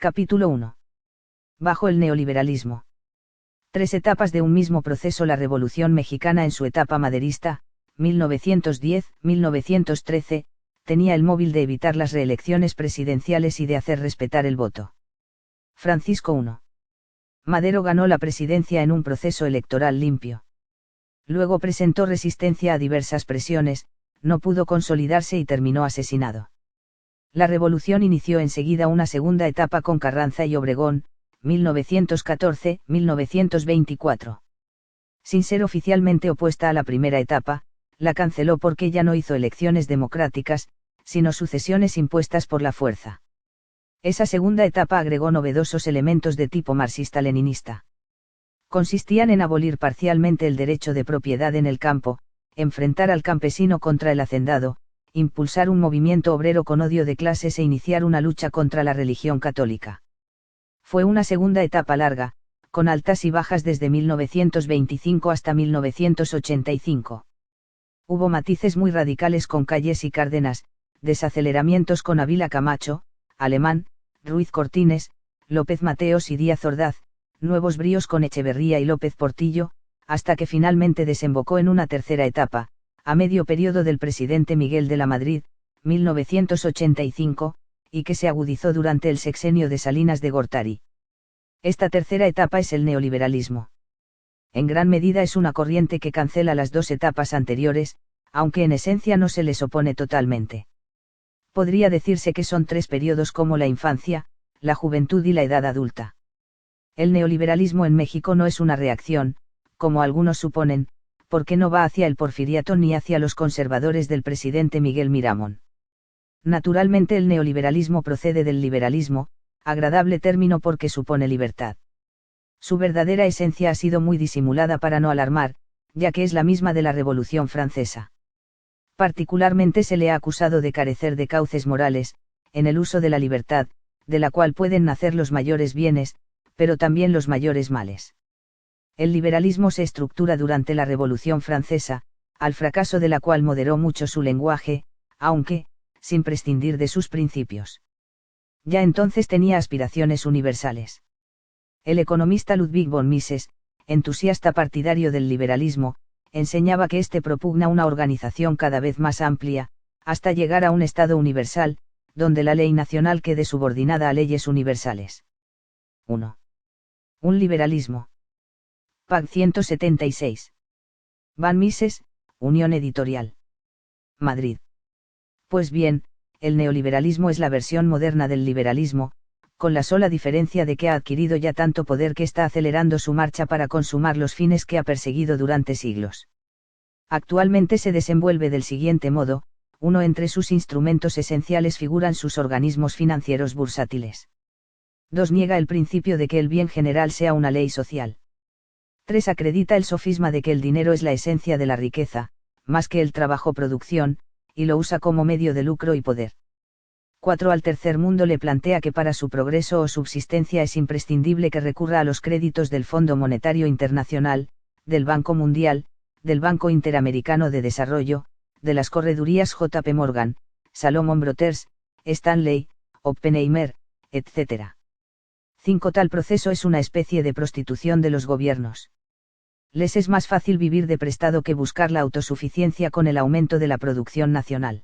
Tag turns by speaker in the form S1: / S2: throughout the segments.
S1: Capítulo 1. Bajo el neoliberalismo. 3 etapas de un mismo proceso. La Revolución Mexicana en su etapa maderista, 1910-1913, tenía el móvil de evitar las reelecciones presidenciales y de hacer respetar el voto. Francisco I. Madero ganó la presidencia en un proceso electoral limpio. Luego presentó resistencia a diversas presiones, no pudo consolidarse y terminó asesinado. La revolución inició enseguida una segunda etapa con Carranza y Obregón, 1914-1924. Sin ser oficialmente opuesta a la primera etapa, la canceló porque ya no hizo elecciones democráticas, sino sucesiones impuestas por la fuerza. Esa segunda etapa agregó novedosos elementos de tipo marxista-leninista. Consistían en abolir parcialmente el derecho de propiedad en el campo, enfrentar al campesino contra el hacendado, impulsar un movimiento obrero con odio de clases e iniciar una lucha contra la religión católica. Fue una segunda etapa larga, con altas y bajas desde 1925 hasta 1985. Hubo matices muy radicales con Calles y Cárdenas, desaceleramientos con Ávila Camacho, Alemán, Ruiz Cortines, López Mateos y Díaz Ordaz, nuevos bríos con Echeverría y López Portillo, hasta que finalmente desembocó en una tercera etapa, a medio periodo del presidente Miguel de la Madrid, 1985, y que se agudizó durante el sexenio de Salinas de Gortari. Esta tercera etapa es el neoliberalismo. En gran medida es una corriente que cancela las dos etapas anteriores, aunque en esencia no se les opone totalmente. Podría decirse que son 3 periodos como la infancia, la juventud y la edad adulta. El neoliberalismo en México no es una reacción, como algunos suponen, porque no va hacia el porfiriato ni hacia los conservadores del presidente Miguel Miramón. Naturalmente el neoliberalismo procede del liberalismo, agradable término porque supone libertad. Su verdadera esencia ha sido muy disimulada para no alarmar, ya que es la misma de la Revolución Francesa. Particularmente se le ha acusado de carecer de cauces morales, en el uso de la libertad, de la cual pueden nacer los mayores bienes, pero también los mayores males. El liberalismo se estructura durante la Revolución Francesa, al fracaso de la cual moderó mucho su lenguaje, aunque, sin prescindir de sus principios. Ya entonces tenía aspiraciones universales. El economista Ludwig von Mises, entusiasta partidario del liberalismo, enseñaba que éste propugna una organización cada vez más amplia, hasta llegar a un Estado universal, donde la ley nacional quede subordinada a leyes universales. 1. Un liberalismo. Pag 176. Van Mises, Unión Editorial. Madrid. Pues bien, el neoliberalismo es la versión moderna del liberalismo, con la sola diferencia de que ha adquirido ya tanto poder que está acelerando su marcha para consumar los fines que ha perseguido durante siglos. Actualmente se desenvuelve del siguiente modo: 1. Entre sus instrumentos esenciales figuran sus organismos financieros bursátiles. 2. Niega el principio de que el bien general sea una ley social. 3. Acredita el sofisma de que el dinero es la esencia de la riqueza, más que el trabajo-producción, y lo usa como medio de lucro y poder. 4. Al tercer mundo le plantea que para su progreso o subsistencia es imprescindible que recurra a los créditos del Fondo Monetario Internacional, del Banco Mundial, del Banco Interamericano de Desarrollo, de las corredurías J.P. Morgan, Salomon Brothers, Stanley, Oppenheimer, etc. 5. Tal proceso es una especie de prostitución de los gobiernos. Les es más fácil vivir de prestado que buscar la autosuficiencia con el aumento de la producción nacional.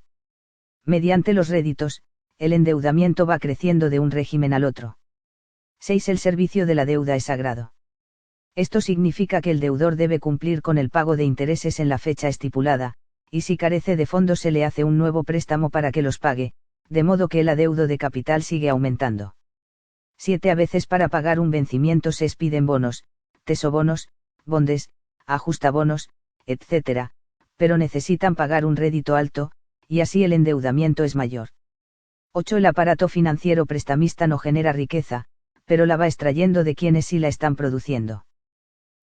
S1: Mediante los réditos, el endeudamiento va creciendo de un régimen al otro. 6. El servicio de la deuda es sagrado. Esto significa que el deudor debe cumplir con el pago de intereses en la fecha estipulada, y si carece de fondos se le hace un nuevo préstamo para que los pague, de modo que el adeudo de capital sigue aumentando. 7. A veces para pagar un vencimiento se expiden bonos, tesobonos, bondes, ajustabonos, etc., pero necesitan pagar un rédito alto, y así el endeudamiento es mayor. 8. El aparato financiero prestamista no genera riqueza, pero la va extrayendo de quienes sí la están produciendo.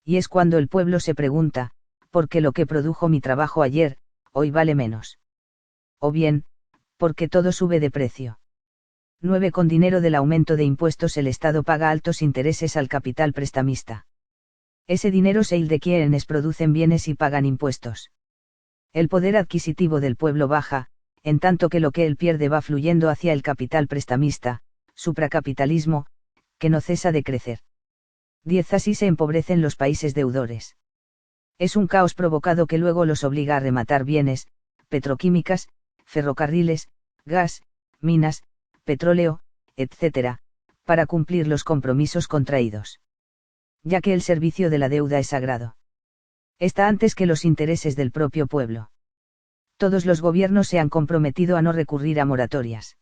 S1: Y es cuando el pueblo se pregunta, ¿por qué lo que produjo mi trabajo ayer, hoy vale menos? O bien, porque todo sube de precio. 9. Con dinero del aumento de impuestos el Estado paga altos intereses al capital prestamista. Ese dinero es el de quienes producen bienes y pagan impuestos. El poder adquisitivo del pueblo baja, en tanto que lo que él pierde va fluyendo hacia el capital prestamista, supracapitalismo, que no cesa de crecer. 10. Así se empobrecen los países deudores. Es un caos provocado que luego los obliga a rematar bienes, petroquímicas, ferrocarriles, gas, minas, petróleo, etc., para cumplir los compromisos contraídos. Ya que el servicio de la deuda es sagrado. Está antes que los intereses del propio pueblo. Todos los gobiernos se han comprometido a no recurrir a moratorias.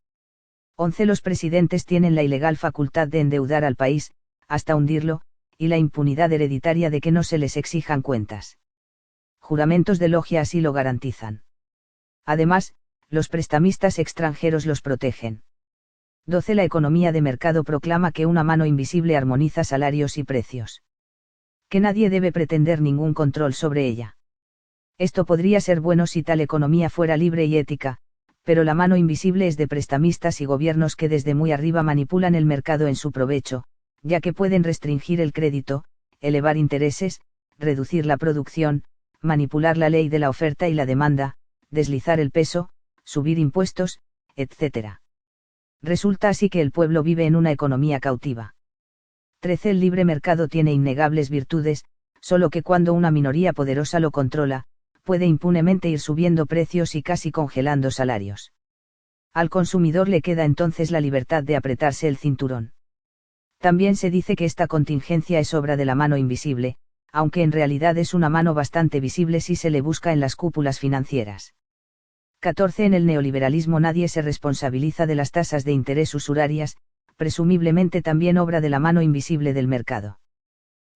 S1: 11. Los presidentes tienen la ilegal facultad de endeudar al país, hasta hundirlo, y la impunidad hereditaria de que no se les exijan cuentas. Juramentos de logia así lo garantizan. Además, los prestamistas extranjeros los protegen. 12. La economía de mercado proclama que una mano invisible armoniza salarios y precios. Que nadie debe pretender ningún control sobre ella. Esto podría ser bueno si tal economía fuera libre y ética, pero la mano invisible es de prestamistas y gobiernos que desde muy arriba manipulan el mercado en su provecho, ya que pueden restringir el crédito, elevar intereses, reducir la producción, manipular la ley de la oferta y la demanda, deslizar el peso, subir impuestos, etc. Resulta así que el pueblo vive en una economía cautiva. 13. El libre mercado tiene innegables virtudes, solo que cuando una minoría poderosa lo controla, puede impunemente ir subiendo precios y casi congelando salarios. Al consumidor le queda entonces la libertad de apretarse el cinturón. También se dice que esta contingencia es obra de la mano invisible, aunque en realidad es una mano bastante visible si se le busca en las cúpulas financieras. 14. En el neoliberalismo nadie se responsabiliza de las tasas de interés usurarias, presumiblemente también obra de la mano invisible del mercado.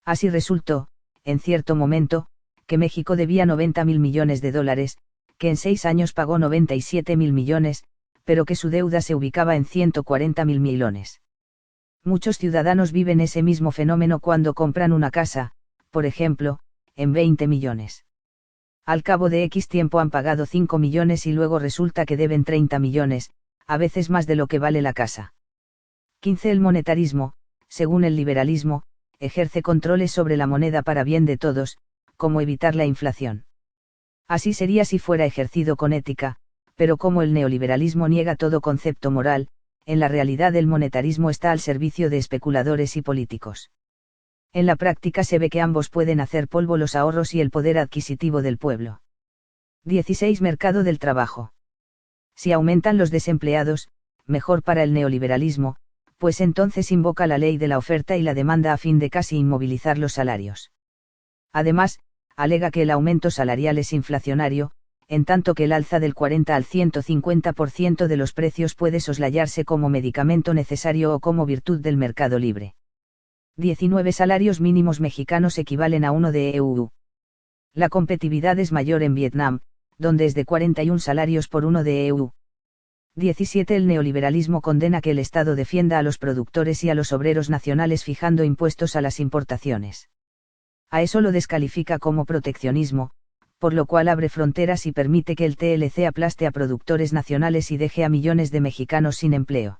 S1: Así resultó, en cierto momento, que México debía 90.000 millones de dólares, que en 6 años pagó 97.000 millones, pero que su deuda se ubicaba en 140.000 millones. Muchos ciudadanos viven ese mismo fenómeno cuando compran una casa, por ejemplo, en 20 millones. Al cabo de X tiempo han pagado 5 millones y luego resulta que deben 30 millones, a veces más de lo que vale la casa. 15. El monetarismo, según el liberalismo, ejerce controles sobre la moneda para bien de todos, como evitar la inflación. Así sería si fuera ejercido con ética, pero como el neoliberalismo niega todo concepto moral, en la realidad el monetarismo está al servicio de especuladores y políticos. En la práctica se ve que ambos pueden hacer polvo los ahorros y el poder adquisitivo del pueblo. 16. Mercado del trabajo. Si aumentan los desempleados, mejor para el neoliberalismo, pues entonces invoca la ley de la oferta y la demanda a fin de casi inmovilizar los salarios. Además, alega que el aumento salarial es inflacionario, en tanto que el alza del 40 al 150% de los precios puede soslayarse como medicamento necesario o como virtud del mercado libre. 19 salarios mínimos mexicanos equivalen a uno de EU. La competitividad es mayor en Vietnam, donde es de 41 salarios por uno de EU. 17 El neoliberalismo condena que el Estado defienda a los productores y a los obreros nacionales fijando impuestos a las importaciones. A eso lo descalifica como proteccionismo, por lo cual abre fronteras y permite que el TLC aplaste a productores nacionales y deje a millones de mexicanos sin empleo.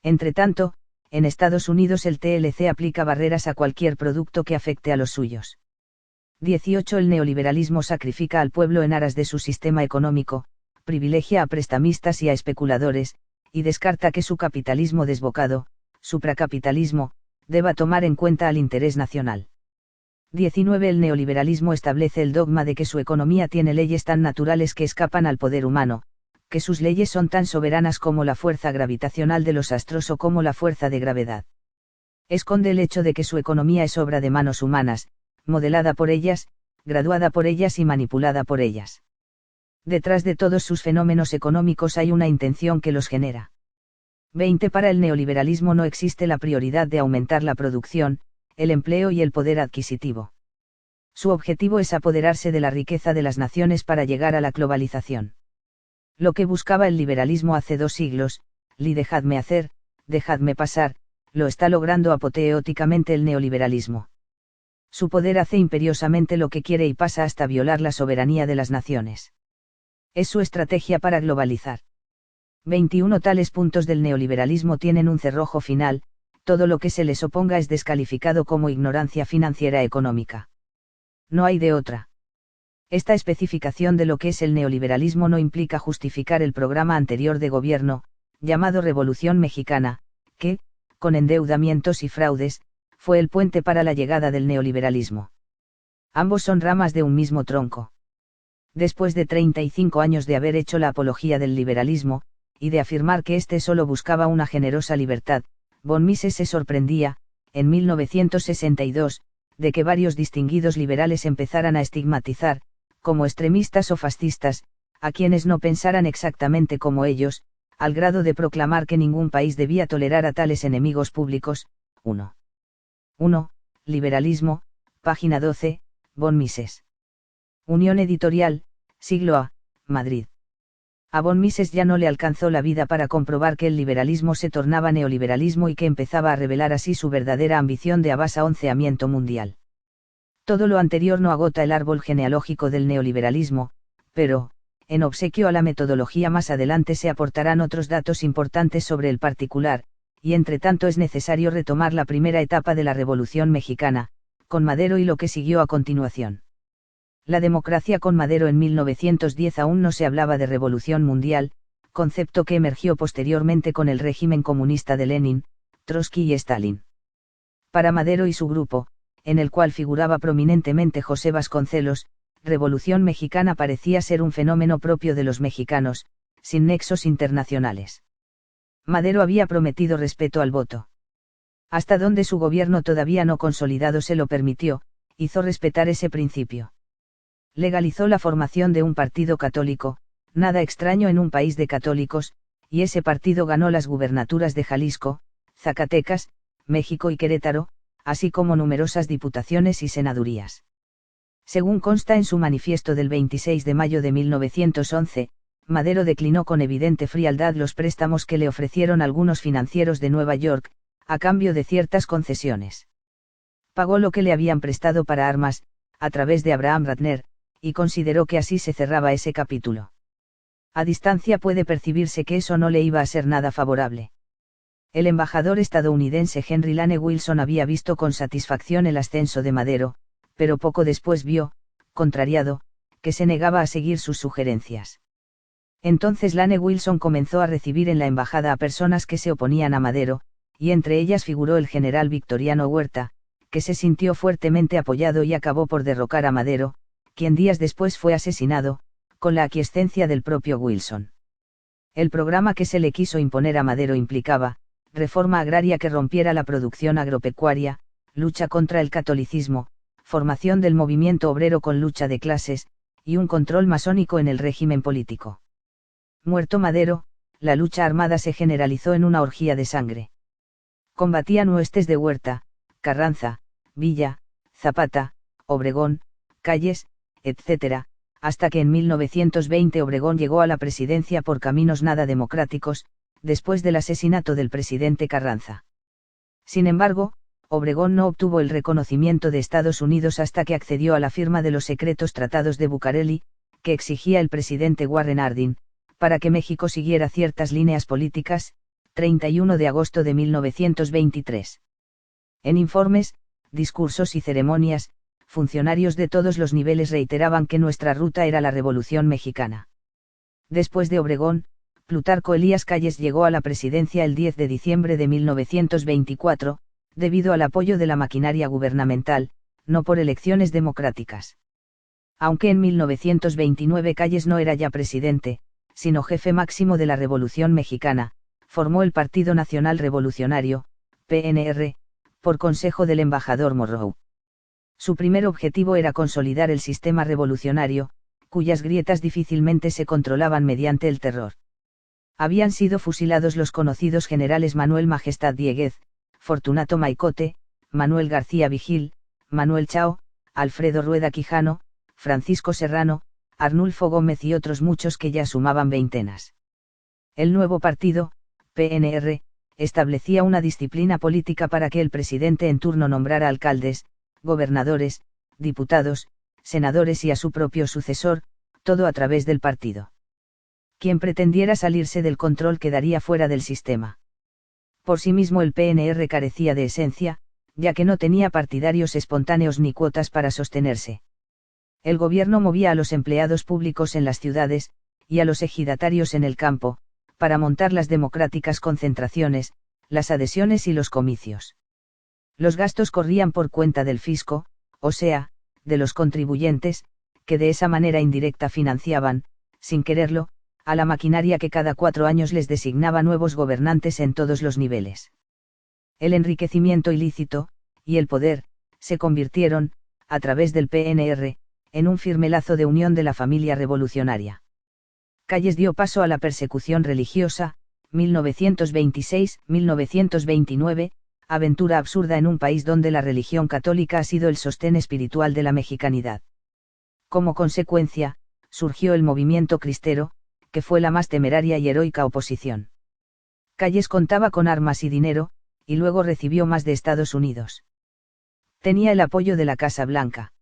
S1: Entretanto, en Estados Unidos el TLC aplica barreras a cualquier producto que afecte a los suyos. 18 El neoliberalismo sacrifica al pueblo en aras de su sistema económico, privilegia a prestamistas y a especuladores, y descarta que su capitalismo desbocado, supracapitalismo, deba tomar en cuenta al interés nacional. 19 El neoliberalismo establece el dogma de que su economía tiene leyes tan naturales que escapan al poder humano, que sus leyes son tan soberanas como la fuerza gravitacional de los astros o como la fuerza de gravedad. Esconde el hecho de que su economía es obra de manos humanas, modelada por ellas, graduada por ellas y manipulada por ellas. Detrás de todos sus fenómenos económicos hay una intención que los genera. 20 Para el neoliberalismo no existe la prioridad de aumentar la producción, el empleo y el poder adquisitivo. Su objetivo es apoderarse de la riqueza de las naciones para llegar a la globalización. Lo que buscaba el liberalismo hace 2 siglos, dejadme hacer, dejadme pasar, lo está logrando apoteóticamente el neoliberalismo. Su poder hace imperiosamente lo que quiere y pasa hasta violar la soberanía de las naciones. Es su estrategia para globalizar. 21 Tales puntos del neoliberalismo tienen un cerrojo final, todo lo que se les oponga es descalificado como ignorancia financiera económica. No hay de otra. Esta especificación de lo que es el neoliberalismo no implica justificar el programa anterior de gobierno, llamado Revolución Mexicana, que, con endeudamientos y fraudes, fue el puente para la llegada del neoliberalismo. Ambos son ramas de un mismo tronco. Después de 35 años de haber hecho la apología del liberalismo, y de afirmar que éste solo buscaba una generosa libertad, von Mises se sorprendía, en 1962, de que varios distinguidos liberales empezaran a estigmatizar, como extremistas o fascistas, a quienes no pensaran exactamente como ellos, al grado de proclamar que ningún país debía tolerar a tales enemigos públicos. 1. Liberalismo, página 12, von Mises. Unión Editorial, Siglo A, Madrid. A von Mises ya no le alcanzó la vida para comprobar que el liberalismo se tornaba neoliberalismo y que empezaba a revelar así su verdadera ambición de avasalamiento mundial. Todo lo anterior no agota el árbol genealógico del neoliberalismo, pero, en obsequio a la metodología más adelante se aportarán otros datos importantes sobre el particular, y entre tanto es necesario retomar la primera etapa de la Revolución Mexicana, con Madero y lo que siguió a continuación. La democracia con Madero en 1910 aún no se hablaba de revolución mundial, concepto que emergió posteriormente con el régimen comunista de Lenin, Trotsky y Stalin. Para Madero y su grupo, en el cual figuraba prominentemente José Vasconcelos, Revolución Mexicana parecía ser un fenómeno propio de los mexicanos, sin nexos internacionales. Madero había prometido respeto al voto. Hasta donde su gobierno todavía no consolidado se lo permitió, hizo respetar ese principio. Legalizó la formación de un partido católico, nada extraño en un país de católicos, y ese partido ganó las gubernaturas de Jalisco, Zacatecas, México y Querétaro, así como numerosas diputaciones y senadurías. Según consta en su manifiesto del 26 de mayo de 1911, Madero declinó con evidente frialdad los préstamos que le ofrecieron algunos financieros de Nueva York, a cambio de ciertas concesiones. Pagó lo que le habían prestado para armas, a través de Abraham Ratner, y consideró que así se cerraba ese capítulo. A distancia puede percibirse que eso no le iba a ser nada favorable. El embajador estadounidense Henry Lane Wilson había visto con satisfacción el ascenso de Madero, pero poco después vio, contrariado, que se negaba a seguir sus sugerencias. Entonces Lane Wilson comenzó a recibir en la embajada a personas que se oponían a Madero, y entre ellas figuró el general Victoriano Huerta, que se sintió fuertemente apoyado y acabó por derrocar a Madero, quien días después fue asesinado, con la aquiescencia del propio Wilson. El programa que se le quiso imponer a Madero implicaba, reforma agraria que rompiera la producción agropecuaria, lucha contra el catolicismo, formación del movimiento obrero con lucha de clases, y un control masónico en el régimen político. Muerto Madero, la lucha armada se generalizó en una orgía de sangre. Combatían huestes de Huerta, Carranza, Villa, Zapata, Obregón, Calles, etc., hasta que en 1920 Obregón llegó a la presidencia por caminos nada democráticos, después del asesinato del presidente Carranza. Sin embargo, Obregón no obtuvo el reconocimiento de Estados Unidos hasta que accedió a la firma de los secretos tratados de Bucareli, que exigía el presidente Warren Harding, para que México siguiera ciertas líneas políticas, 31 de agosto de 1923. En informes, discursos y ceremonias, funcionarios de todos los niveles reiteraban que nuestra ruta era la Revolución Mexicana. Después de Obregón, Plutarco Elías Calles llegó a la presidencia el 10 de diciembre de 1924, debido al apoyo de la maquinaria gubernamental, no por elecciones democráticas. Aunque en 1929 Calles no era ya presidente, sino jefe máximo de la Revolución Mexicana, formó el Partido Nacional Revolucionario, PNR, por consejo del embajador Morrow. Su primer objetivo era consolidar el sistema revolucionario, cuyas grietas difícilmente se controlaban mediante el terror. Habían sido fusilados los conocidos generales Manuel Majestad Diéguez, Fortunato Maicote, Manuel García Vigil, Manuel Chao, Alfredo Rueda Quijano, Francisco Serrano, Arnulfo Gómez y otros muchos que ya sumaban veintenas. El nuevo partido, PNR, establecía una disciplina política para que el presidente en turno nombrara alcaldes, gobernadores, diputados, senadores y a su propio sucesor, todo a través del partido. Quien pretendiera salirse del control quedaría fuera del sistema. Por sí mismo el PNR carecía de esencia, ya que no tenía partidarios espontáneos ni cuotas para sostenerse. El gobierno movía a los empleados públicos en las ciudades, y a los ejidatarios en el campo, para montar las democráticas concentraciones, las adhesiones y los comicios. Los gastos corrían por cuenta del fisco, o sea, de los contribuyentes, que de esa manera indirecta financiaban, sin quererlo, a la maquinaria que cada 4 años les designaba nuevos gobernantes en todos los niveles. El enriquecimiento ilícito, y el poder, se convirtieron, a través del PNR, en un firme lazo de unión de la familia revolucionaria. Calles dio paso a la persecución religiosa, 1926-1929, aventura absurda en un país donde la religión católica ha sido el sostén espiritual de la mexicanidad. Como consecuencia, surgió el movimiento cristero, que fue la más temeraria y heroica oposición. Calles contaba con armas y dinero, y luego recibió más de Estados Unidos. Tenía el apoyo de la Casa Blanca.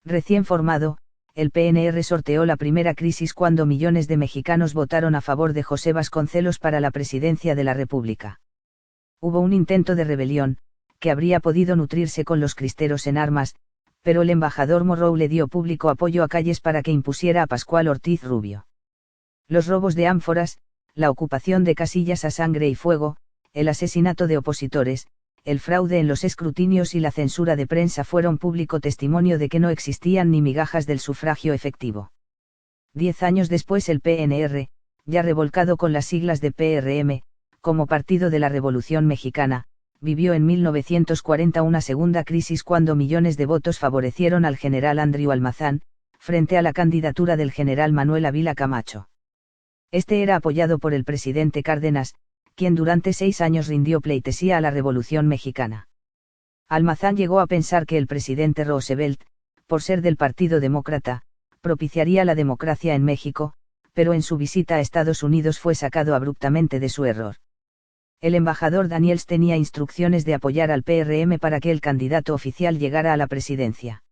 S1: Recién formado, el PNR sorteó la primera crisis cuando millones de mexicanos votaron a favor de José Vasconcelos para la presidencia de la República. Hubo un intento de rebelión, que habría podido nutrirse con los cristeros en armas, pero el embajador Morrow le dio público apoyo a Calles para que impusiera a Pascual Ortiz Rubio. Los robos de ánforas, la ocupación de casillas a sangre y fuego, el asesinato de opositores, el fraude en los escrutinios y la censura de prensa fueron público testimonio de que no existían ni migajas del sufragio efectivo. 10 años después el PNR, ya revolcado con las siglas de PRM, como Partido de la Revolución Mexicana, vivió en 1940 una segunda crisis cuando millones de votos favorecieron al general Andrew Almazán, frente a la candidatura del general Manuel Ávila Camacho. Este era apoyado por el presidente Cárdenas, quien durante 6 años rindió pleitesía a la Revolución Mexicana. Almazán llegó a pensar que el presidente Roosevelt, por ser del Partido Demócrata, propiciaría la democracia en México, pero en su visita a Estados Unidos fue sacado abruptamente de su error. El embajador Daniels tenía instrucciones de apoyar al PRM para que el candidato oficial llegara a la presidencia.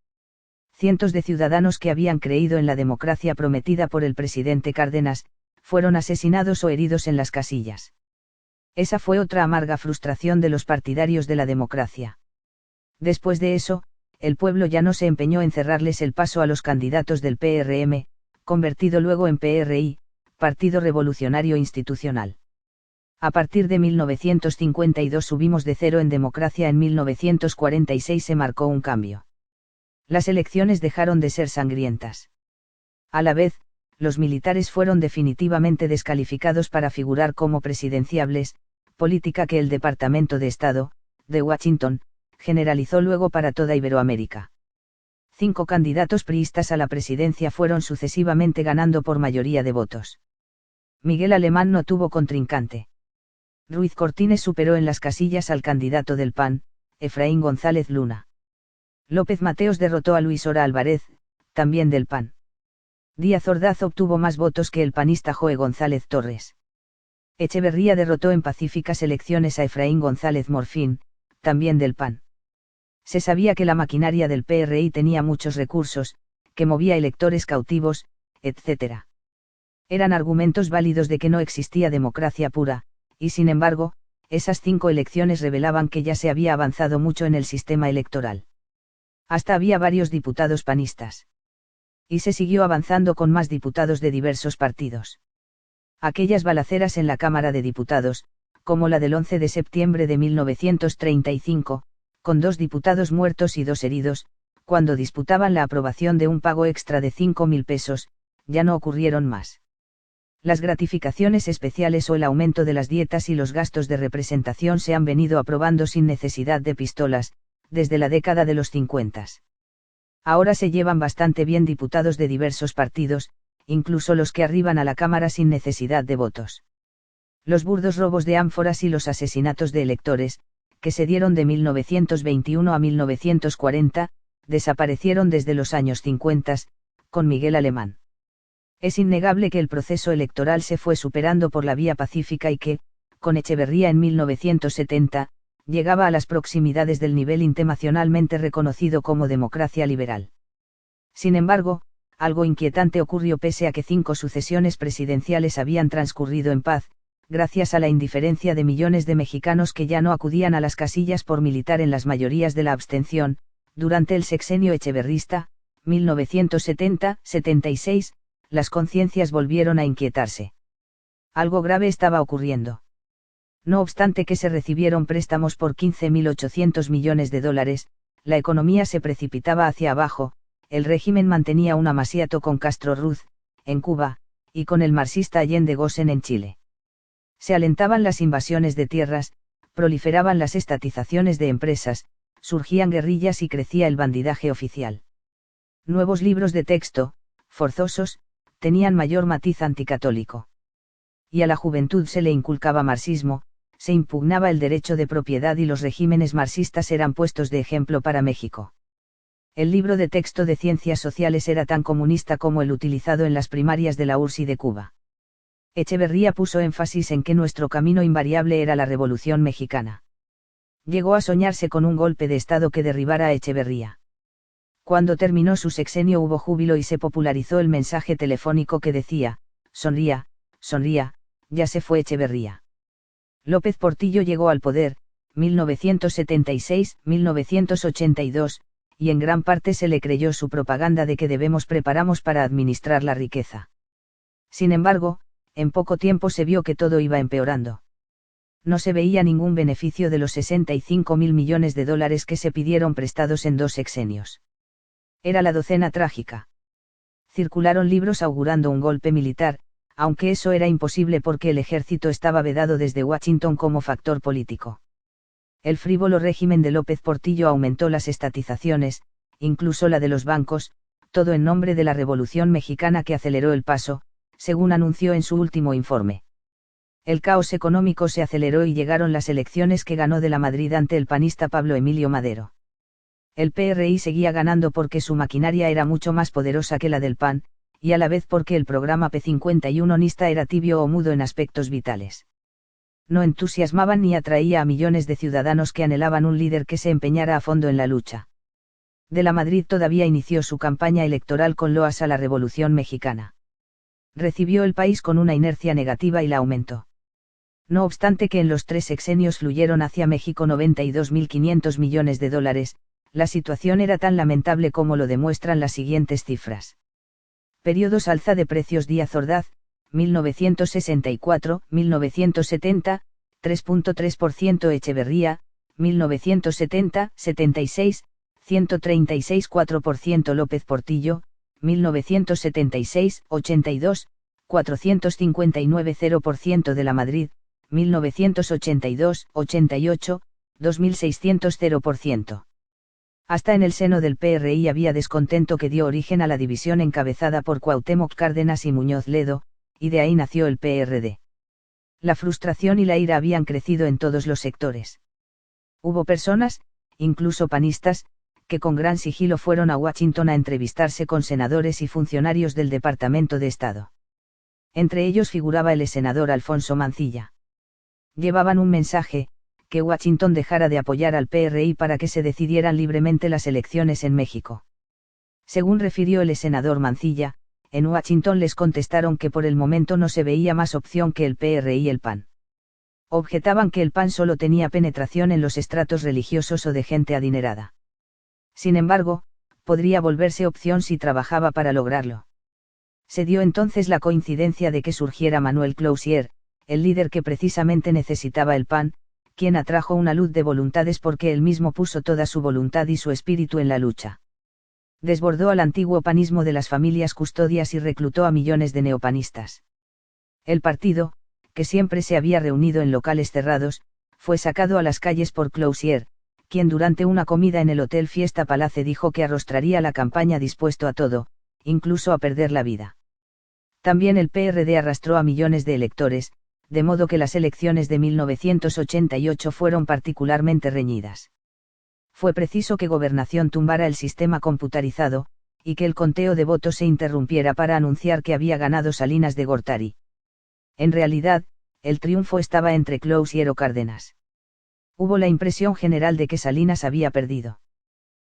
S1: Cientos de ciudadanos que habían creído en la democracia prometida por el presidente Cárdenas, fueron asesinados o heridos en las casillas. Esa fue otra amarga frustración de los partidarios de la democracia. Después de eso, el pueblo ya no se empeñó en cerrarles el paso a los candidatos del PRM, convertido luego en PRI, Partido Revolucionario Institucional. A partir de 1952 subimos de cero en democracia. En 1946 se marcó un cambio. Las elecciones dejaron de ser sangrientas. A la vez, los militares fueron definitivamente descalificados para figurar como presidenciables, política que el Departamento de Estado, de Washington, generalizó luego para toda Iberoamérica. 5 candidatos priistas a la presidencia fueron sucesivamente ganando por mayoría de votos. Miguel Alemán no tuvo contrincante. Ruiz Cortines superó en las casillas al candidato del PAN, Efraín González Luna. López Mateos derrotó a Luis Ora Álvarez, también del PAN. Díaz Ordaz obtuvo más votos que el panista Joe González Torres. Echeverría derrotó en pacíficas elecciones a Efraín González Morfín, también del PAN. Se sabía que la maquinaria del PRI tenía muchos recursos, que movía electores cautivos, etc. Eran argumentos válidos de que no existía democracia pura, y sin embargo, esas 5 elecciones revelaban que ya se había avanzado mucho en el sistema electoral. Hasta había varios diputados panistas. Y se siguió avanzando con más diputados de diversos partidos. Aquellas balaceras en la Cámara de Diputados, como la del 11 de septiembre de 1935, con 2 diputados muertos y 2 heridos, cuando disputaban la aprobación de un pago extra de 5.000 pesos, ya no ocurrieron más. Las gratificaciones especiales o el aumento de las dietas y los gastos de representación se han venido aprobando sin necesidad de pistolas, desde la década de los 50. Ahora se llevan bastante bien diputados de diversos partidos, incluso los que arriban a la Cámara sin necesidad de votos. Los burdos robos de ánforas y los asesinatos de electores, que se dieron de 1921 a 1940, desaparecieron desde los años 50, con Miguel Alemán. Es innegable que el proceso electoral se fue superando por la vía pacífica y que, con Echeverría en 1970, llegaba a las proximidades del nivel internacionalmente reconocido como democracia liberal. Sin embargo, algo inquietante ocurrió pese a que 5 sucesiones presidenciales habían transcurrido en paz, gracias a la indiferencia de millones de mexicanos que ya no acudían a las casillas por militar en las mayorías de la abstención. Durante el sexenio echeverrista, 1970-76, las conciencias volvieron a inquietarse. Algo grave estaba ocurriendo. No obstante que se recibieron préstamos por 15.800 millones de dólares, la economía se precipitaba hacia abajo, el régimen mantenía un amaciato con Castro Ruz, en Cuba, y con el marxista Allende Gosen en Chile. Se alentaban las invasiones de tierras, proliferaban las estatizaciones de empresas, surgían guerrillas y crecía el bandidaje oficial. Nuevos libros de texto, forzosos, tenían mayor matiz anticatólico. Y a la juventud se le inculcaba marxismo, se impugnaba el derecho de propiedad y los regímenes marxistas eran puestos de ejemplo para México. El libro de texto de ciencias sociales era tan comunista como el utilizado en las primarias de la URSS y de Cuba. Echeverría puso énfasis en que nuestro camino invariable era la Revolución Mexicana. Llegó a soñarse con un golpe de Estado que derribara a Echeverría. Cuando terminó su sexenio hubo júbilo y se popularizó el mensaje telefónico que decía: sonría, sonría, ya se fue Echeverría. López Portillo llegó al poder, 1976-1982, y en gran parte se le creyó su propaganda de que debemos prepararnos para administrar la riqueza. Sin embargo, en poco tiempo se vio que todo iba empeorando. No se veía ningún beneficio de los 65.000 millones de dólares que se pidieron prestados en 2 sexenios. Era la docena trágica. Circularon libros augurando un golpe militar, aunque eso era imposible porque el ejército estaba vedado desde Washington como factor político. El frívolo régimen de López Portillo aumentó las estatizaciones, incluso la de los bancos, todo en nombre de la Revolución Mexicana que aceleró el paso, según anunció en su último informe. El caos económico se aceleró y llegaron las elecciones que ganó de la Madrid ante el panista Pablo Emilio Madero. El PRI seguía ganando porque su maquinaria era mucho más poderosa que la del PAN, y a la vez porque el programa P51nista era tibio o mudo en aspectos vitales. No entusiasmaban ni atraía a millones de ciudadanos que anhelaban un líder que se empeñara a fondo en la lucha. De la Madrid todavía inició su campaña electoral con loas a la Revolución Mexicana. Recibió el país con una inercia negativa y la aumentó. No obstante que en los 3 sexenios fluyeron hacia México 92.500 millones de dólares, la situación era tan lamentable como lo demuestran las siguientes cifras. Periodos alza de precios Díaz Ordaz, 1964-1970, 3.3%. Echeverría, 1970, 76, 136,4%. López Portillo, 1976, 82, 459,0%. De la Madrid, 1982, 88, 2.600,0%. Hasta en el seno del PRI había descontento que dio origen a la división encabezada por Cuauhtémoc Cárdenas y Muñoz Ledo, y de ahí nació el PRD. La frustración y la ira habían crecido en todos los sectores. Hubo personas, incluso panistas, que con gran sigilo fueron a Washington a entrevistarse con senadores y funcionarios del Departamento de Estado. Entre ellos figuraba el senador Alfonso Mancilla. Llevaban un mensaje: que Washington dejara de apoyar al PRI para que se decidieran libremente las elecciones en México. Según refirió el senador Mancilla, en Washington les contestaron que por el momento no se veía más opción que el PRI y el PAN. Objetaban que el PAN solo tenía penetración en los estratos religiosos o de gente adinerada. Sin embargo, podría volverse opción si trabajaba para lograrlo. Se dio entonces la coincidencia de que surgiera Manuel Clousier, el líder que precisamente necesitaba el PAN, quien atrajo una luz de voluntades porque él mismo puso toda su voluntad y su espíritu en la lucha. Desbordó al antiguo panismo de las familias custodias y reclutó a millones de neopanistas. El partido, que siempre se había reunido en locales cerrados, fue sacado a las calles por Clousier, quien durante una comida en el Hotel Fiesta Palace dijo que arrostraría la campaña dispuesto a todo, incluso a perder la vida. También el PRD arrastró a millones de electores, de modo que las elecciones de 1988 fueron particularmente reñidas. Fue preciso que Gobernación tumbara el sistema computarizado, y que el conteo de votos se interrumpiera para anunciar que había ganado Salinas de Gortari. En realidad, el triunfo estaba entre Clousier o Cárdenas. Hubo la impresión general de que Salinas había perdido.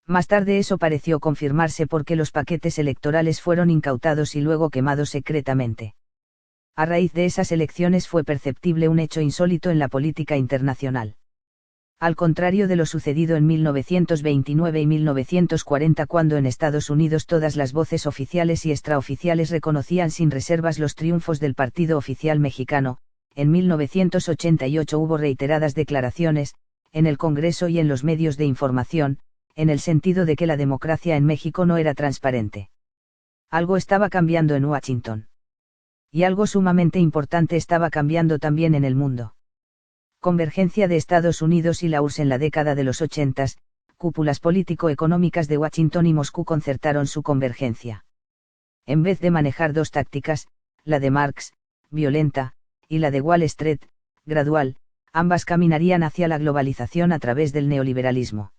S1: Más tarde eso pareció confirmarse porque los paquetes electorales fueron incautados y luego quemados secretamente. A raíz de esas elecciones fue perceptible un hecho insólito en la política internacional. Al contrario de lo sucedido en 1929 y 1940, cuando en Estados Unidos todas las voces oficiales y extraoficiales reconocían sin reservas los triunfos del partido oficial mexicano, En 1988 hubo reiteradas declaraciones, en el Congreso y en los medios de información, en el sentido de que la democracia en México no era transparente. Algo estaba cambiando en Washington. Y algo sumamente importante estaba cambiando también en el mundo. Convergencia de Estados Unidos y la URSS en la década de los 80, cúpulas político-económicas de Washington y Moscú concertaron su convergencia. En vez de manejar dos tácticas, la de Marx, violenta, y la de Wall Street, gradual, ambas caminarían hacia la globalización a través del neoliberalismo.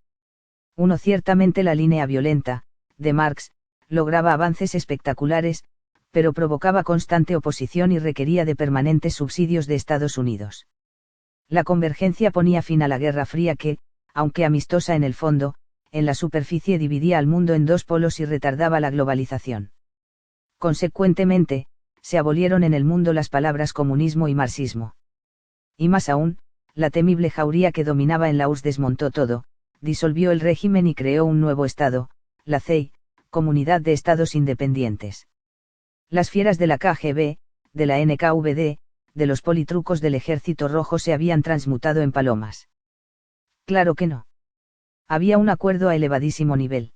S1: Uno ciertamente la línea violenta, de Marx, lograba avances espectaculares, pero provocaba constante oposición y requería de permanentes subsidios de Estados Unidos. La convergencia ponía fin a la Guerra Fría que, aunque amistosa en el fondo, en la superficie dividía al mundo en dos polos y retardaba la globalización. Consecuentemente, se abolieron en el mundo las palabras comunismo y marxismo. Y más aún, la temible jauría que dominaba en la URSS desmontó todo, disolvió el régimen y creó un nuevo Estado, la CEI, Comunidad de Estados Independientes. Las fieras de la KGB, de la NKVD, de los politrucos del Ejército Rojo se habían transmutado en palomas. Claro que no. Había un acuerdo a elevadísimo nivel.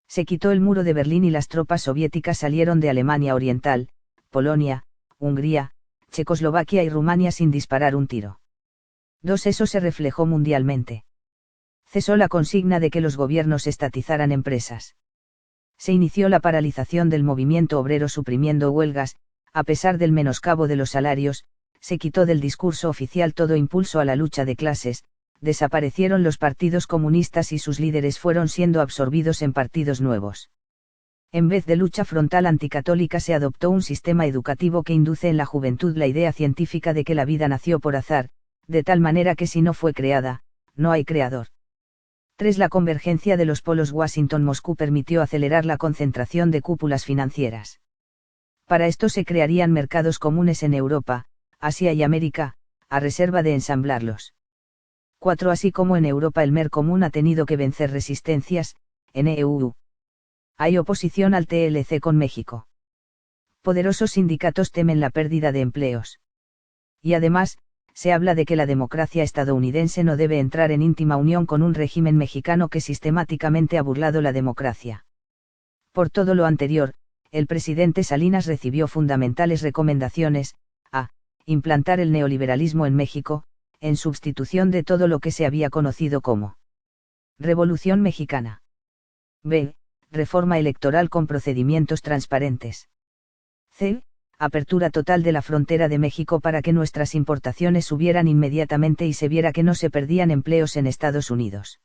S1: Se quitó el muro de Berlín y las tropas soviéticas salieron de Alemania Oriental, Polonia, Hungría, Checoslovaquia y Rumania sin disparar un tiro. Eso se reflejó mundialmente. Cesó la consigna de que los gobiernos estatizaran empresas. Se inició la paralización del movimiento obrero suprimiendo huelgas, a pesar del menoscabo de los salarios, se quitó del discurso oficial todo impulso a la lucha de clases, desaparecieron los partidos comunistas y sus líderes fueron siendo absorbidos en partidos nuevos. En vez de lucha frontal anticatólica se adoptó un sistema educativo que induce en la juventud la idea científica de que la vida nació por azar, de tal manera que si no fue creada, no hay creador. 3. La convergencia de los polos Washington-Moscú permitió acelerar la concentración de cúpulas financieras. Para esto se crearían mercados comunes en Europa, Asia y América, a reserva de ensamblarlos. 4. Así como en Europa el MER común ha tenido que vencer resistencias, en EU hay oposición al TLC con México. Poderosos sindicatos temen la pérdida de empleos. Y además, se habla de que la democracia estadounidense no debe entrar en íntima unión con un régimen mexicano que sistemáticamente ha burlado la democracia. Por todo lo anterior, el presidente Salinas recibió fundamentales recomendaciones, a. Implantar el neoliberalismo en México, en sustitución de todo lo que se había conocido como Revolución Mexicana. B. Reforma electoral con procedimientos transparentes. C. Apertura total de la frontera de México para que nuestras importaciones subieran inmediatamente y se viera que no se perdían empleos en Estados Unidos.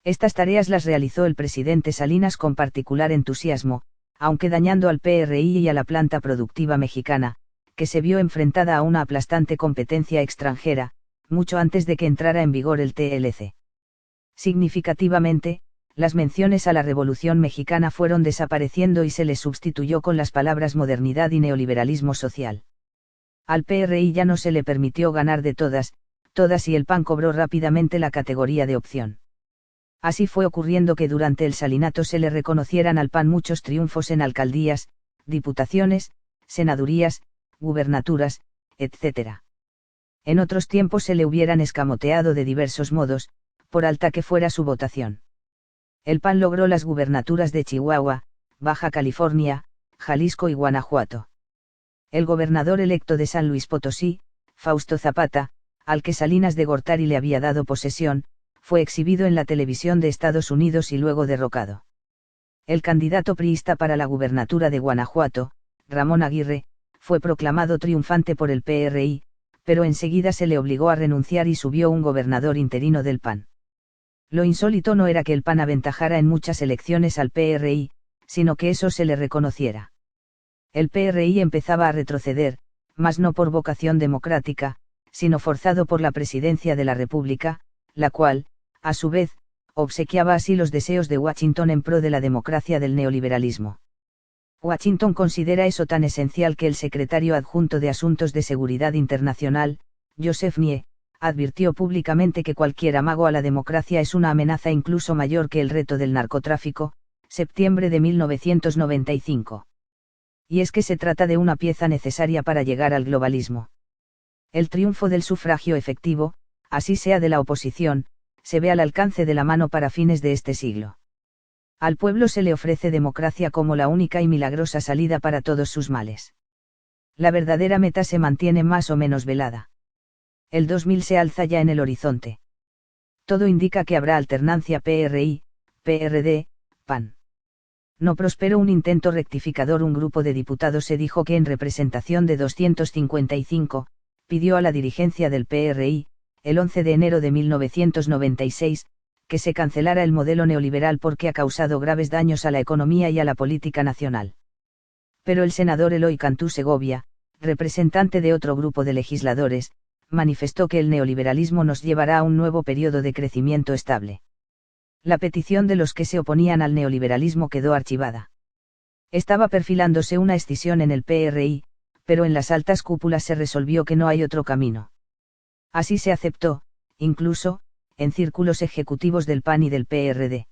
S1: Estas tareas las realizó el presidente Salinas con particular entusiasmo, aunque dañando al PRI y a la planta productiva mexicana, que se vio enfrentada a una aplastante competencia extranjera, mucho antes de que entrara en vigor el TLC. Significativamente, las menciones a la Revolución Mexicana fueron desapareciendo y se les sustituyó con las palabras modernidad y neoliberalismo social. Al PRI ya no se le permitió ganar de todas y el PAN cobró rápidamente la categoría de opción. Así fue ocurriendo que durante el salinato se le reconocieran al PAN muchos triunfos en alcaldías, diputaciones, senadurías, gubernaturas, etc. En otros tiempos se le hubieran escamoteado de diversos modos, por alta que fuera su votación. El PAN logró las gubernaturas de Chihuahua, Baja California, Jalisco y Guanajuato. El gobernador electo de San Luis Potosí, Fausto Zapata, al que Salinas de Gortari le había dado posesión, fue exhibido en la televisión de Estados Unidos y luego derrocado. El candidato priista para la gubernatura de Guanajuato, Ramón Aguirre, fue proclamado triunfante por el PRI, pero enseguida se le obligó a renunciar y subió un gobernador interino del PAN. Lo insólito no era que el PAN aventajara en muchas elecciones al PRI, sino que eso se le reconociera. El PRI empezaba a retroceder, mas no por vocación democrática, sino forzado por la presidencia de la República, la cual, a su vez, obsequiaba así los deseos de Washington en pro de la democracia del neoliberalismo. Washington considera eso tan esencial que el secretario adjunto de Asuntos de Seguridad Internacional, Joseph Nye, advirtió públicamente que cualquier amago a la democracia es una amenaza incluso mayor que el reto del narcotráfico, septiembre de 1995. Y es que se trata de una pieza necesaria para llegar al globalismo. El triunfo del sufragio efectivo, así sea de la oposición, se ve al alcance de la mano para fines de este siglo. Al pueblo se le ofrece democracia como la única y milagrosa salida para todos sus males. La verdadera meta se mantiene más o menos velada. El 2000 se alza ya en el horizonte. Todo indica que habrá alternancia PRI, PRD, PAN. No prosperó un intento rectificador. Un grupo de diputados se dijo que en representación de 255, pidió a la dirigencia del PRI, el 11 de enero de 1996, que se cancelara el modelo neoliberal porque ha causado graves daños a la economía y a la política nacional. Pero el senador Eloy Cantú Segovia, representante de otro grupo de legisladores, manifestó que el neoliberalismo nos llevará a un nuevo periodo de crecimiento estable. La petición de los que se oponían al neoliberalismo quedó archivada. Estaba perfilándose una escisión en el PRI, pero en las altas cúpulas se resolvió que no hay otro camino. Así se aceptó, incluso, en círculos ejecutivos del PAN y del PRD.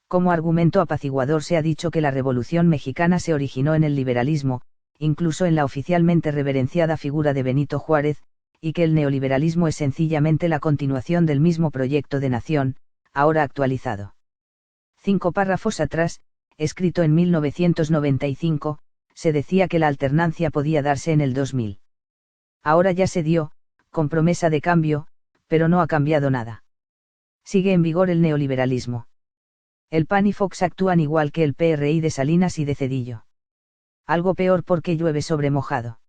S1: Como argumento apaciguador se ha dicho que la Revolución Mexicana se originó en el liberalismo, incluso en la oficialmente reverenciada figura de Benito Juárez, y que el neoliberalismo es sencillamente la continuación del mismo proyecto de nación, ahora actualizado. 5 párrafos atrás, escrito en 1995, se decía que la alternancia podía darse en el 2000. Ahora ya se dio, con promesa de cambio, pero no ha cambiado nada. Sigue en vigor el neoliberalismo. El PAN y Fox actúan igual que el PRI de Salinas y de Zedillo. Algo peor porque llueve sobre mojado.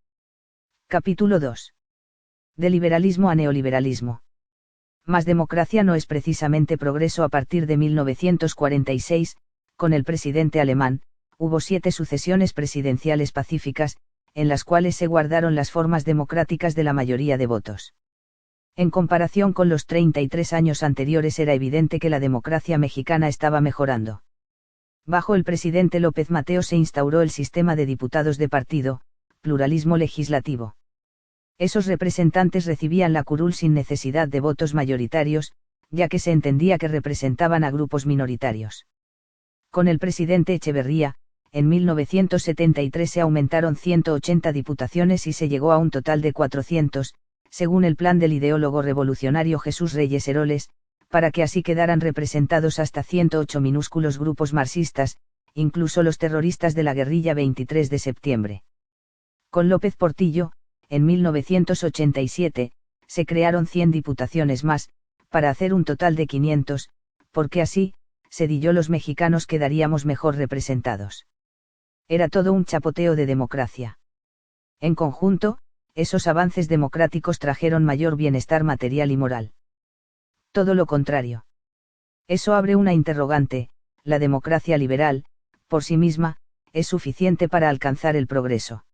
S1: Capítulo 2. De liberalismo a neoliberalismo. Más democracia no es precisamente progreso. A partir de 1946, con el presidente alemán, hubo 7 sucesiones presidenciales pacíficas, en las cuales se guardaron las formas democráticas de la mayoría de votos. En comparación con los 33 años anteriores era evidente que la democracia mexicana estaba mejorando. Bajo el presidente López Mateos se instauró el sistema de diputados de partido, pluralismo legislativo. Esos representantes recibían la curul sin necesidad de votos mayoritarios, ya que se entendía que representaban a grupos minoritarios. Con el presidente Echeverría, en 1973 se aumentaron 180 diputaciones y se llegó a un total de 400, según el plan del ideólogo revolucionario Jesús Reyes Heroles, para que así quedaran representados hasta 108 minúsculos grupos marxistas, incluso los terroristas de la guerrilla 23 de septiembre. Con López Portillo, en 1987, se crearon 100 diputaciones más, para hacer un total de 500, porque así, Zedillo, los mexicanos quedaríamos mejor representados. Era todo un chapoteo de democracia. En conjunto, esos avances democráticos trajeron mayor bienestar material y moral. Todo lo contrario. Eso abre una interrogante: ¿la democracia liberal, por sí misma, es suficiente para alcanzar el progreso?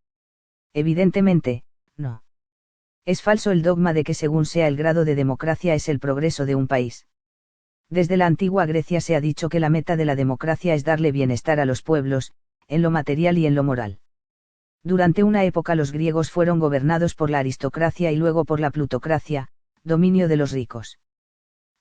S1: Evidentemente, no. Es falso el dogma de que según sea el grado de democracia es el progreso de un país. Desde la antigua Grecia se ha dicho que la meta de la democracia es darle bienestar a los pueblos, en lo material y en lo moral. Durante una época los griegos fueron gobernados por la aristocracia y luego por la plutocracia, dominio de los ricos.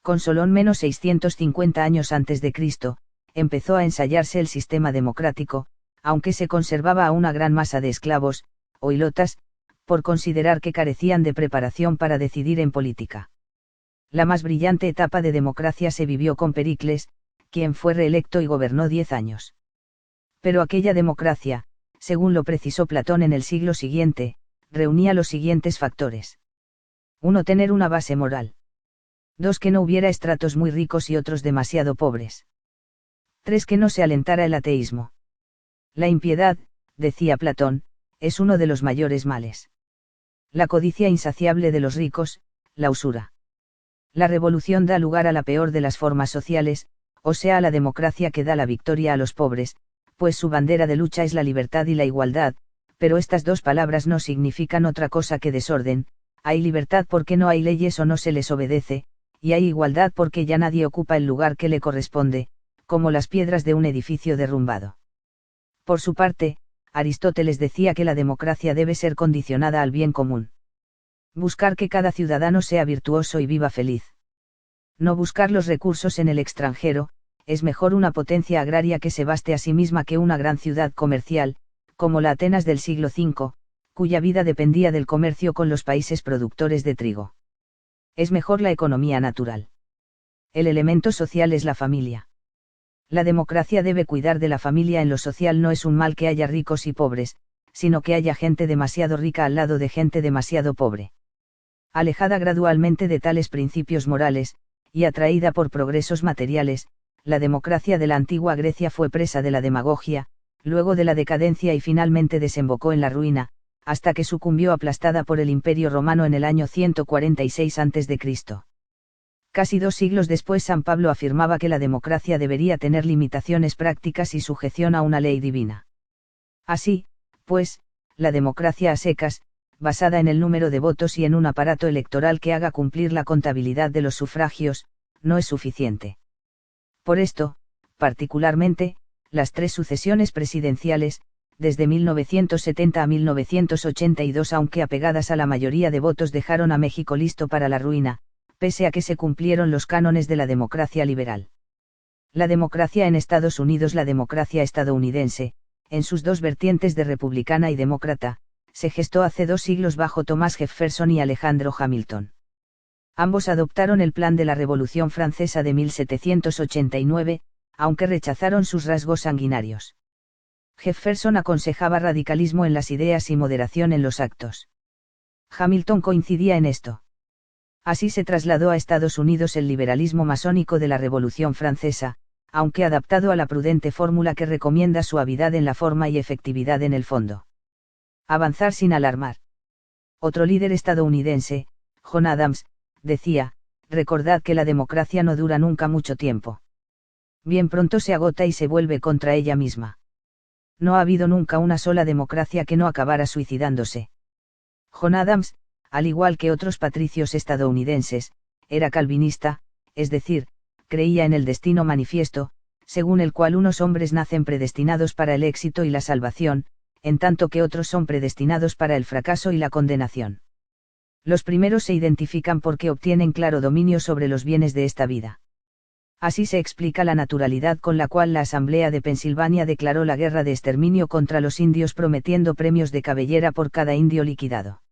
S1: Con Solón menos 650 años antes de Cristo, empezó a ensayarse el sistema democrático, aunque se conservaba a una gran masa de esclavos, o ilotas, por considerar que carecían de preparación para decidir en política. La más brillante etapa de democracia se vivió con Pericles, quien fue reelecto y gobernó 10 años. Pero aquella democracia, según lo precisó Platón en el siglo siguiente, reunía los siguientes factores. 1. Tener una base moral. 2. Que no hubiera estratos muy ricos y otros demasiado pobres. 3. Que no se alentara el ateísmo. La impiedad, decía Platón, es uno de los mayores males. La codicia insaciable de los ricos, la usura. La revolución da lugar a la peor de las formas sociales, o sea, a la democracia que da la victoria a los pobres, pues su bandera de lucha es la libertad y la igualdad, pero estas dos palabras no significan otra cosa que desorden. Hay libertad porque no hay leyes o no se les obedece, y hay igualdad porque ya nadie ocupa el lugar que le corresponde, como las piedras de un edificio derrumbado. Por su parte, Aristóteles decía que la democracia debe ser condicionada al bien común. Buscar que cada ciudadano sea virtuoso y viva feliz. No buscar los recursos en el extranjero. Es mejor una potencia agraria que se baste a sí misma que una gran ciudad comercial, como la Atenas del siglo V, cuya vida dependía del comercio con los países productores de trigo. Es mejor la economía natural. El elemento social es la familia. La democracia debe cuidar de la familia. En lo social no es un mal que haya ricos y pobres, sino que haya gente demasiado rica al lado de gente demasiado pobre. Alejada gradualmente de tales principios morales, y atraída por progresos materiales, la democracia de la antigua Grecia fue presa de la demagogia, luego de la decadencia y finalmente desembocó en la ruina, hasta que sucumbió aplastada por el Imperio Romano en el año 146 a.C. Casi 2 siglos después San Pablo afirmaba que la democracia debería tener limitaciones prácticas y sujeción a una ley divina. Así, pues, la democracia a secas, basada en el número de votos y en un aparato electoral que haga cumplir la contabilidad de los sufragios, no es suficiente. Por esto, particularmente, las 3 sucesiones presidenciales, desde 1970 a 1982, aunque apegadas a la mayoría de votos, dejaron a México listo para la ruina, pese a que se cumplieron los cánones de la democracia liberal. La democracia en Estados Unidos, la democracia estadounidense, en sus 2 vertientes de republicana y demócrata, se gestó hace 2 siglos bajo Thomas Jefferson y Alejandro Hamilton. Ambos adoptaron el plan de la Revolución Francesa de 1789, aunque rechazaron sus rasgos sanguinarios. Jefferson aconsejaba radicalismo en las ideas y moderación en los actos. Hamilton coincidía en esto. Así se trasladó a Estados Unidos el liberalismo masónico de la Revolución Francesa, aunque adaptado a la prudente fórmula que recomienda suavidad en la forma y efectividad en el fondo. Avanzar sin alarmar. Otro líder estadounidense, John Adams, decía: recordad que la democracia no dura nunca mucho tiempo. Bien pronto se agota y se vuelve contra ella misma. No ha habido nunca una sola democracia que no acabara suicidándose. John Adams, al igual que otros patricios estadounidenses, era calvinista, es decir, creía en el destino manifiesto, según el cual unos hombres nacen predestinados para el éxito y la salvación, en tanto que otros son predestinados para el fracaso y la condenación. Los primeros se identifican porque obtienen claro dominio sobre los bienes de esta vida. Así se explica la naturalidad con la cual la Asamblea de Pensilvania declaró la guerra de exterminio contra los indios, prometiendo premios de cabellera por cada indio liquidado.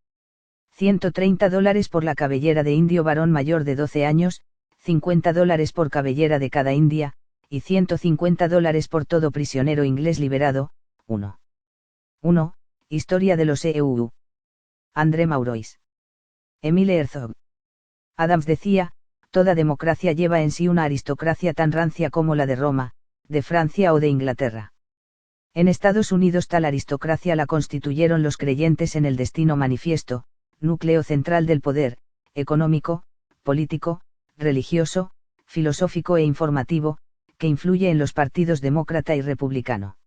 S1: $130 por la cabellera de indio varón mayor de 12 años, $50 por cabellera de cada india, y $150 por todo prisionero inglés liberado. 1. Historia de los EU. André Maurois. Emile Herzog. Adams decía: toda democracia lleva en sí una aristocracia tan rancia como la de Roma, de Francia o de Inglaterra. En Estados Unidos tal aristocracia la constituyeron los creyentes en el destino manifiesto, núcleo central del poder, económico, político, religioso, filosófico e informativo, que influye en los partidos demócrata y republicano.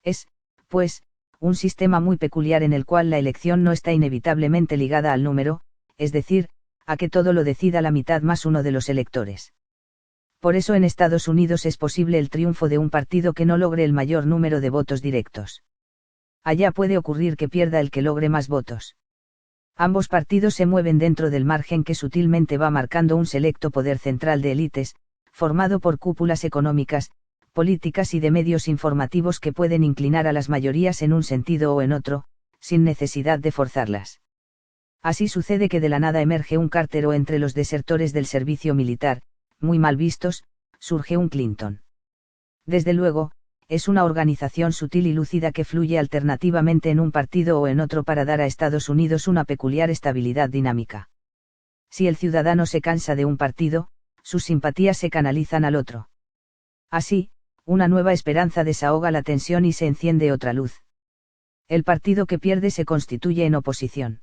S1: Es, pues, un sistema muy peculiar en el cual la elección no está inevitablemente ligada al número, es decir, a que todo lo decida la mitad más uno de los electores. Por eso en Estados Unidos es posible el triunfo de un partido que no logre el mayor número de votos directos. Allá puede ocurrir que pierda el que logre más votos. Ambos partidos se mueven dentro del margen que sutilmente va marcando un selecto poder central de élites, formado por cúpulas económicas, políticas y de medios informativos que pueden inclinar a las mayorías en un sentido o en otro, sin necesidad de forzarlas. Así sucede que de la nada emerge un Carter, o entre los desertores del servicio militar, muy mal vistos, surge un Clinton. Desde luego, es una organización sutil y lúcida que fluye alternativamente en un partido o en otro para dar a Estados Unidos una peculiar estabilidad dinámica. Si el ciudadano se cansa de un partido, sus simpatías se canalizan al otro. Así, una nueva esperanza desahoga la tensión y se enciende otra luz. El partido que pierde se constituye en oposición.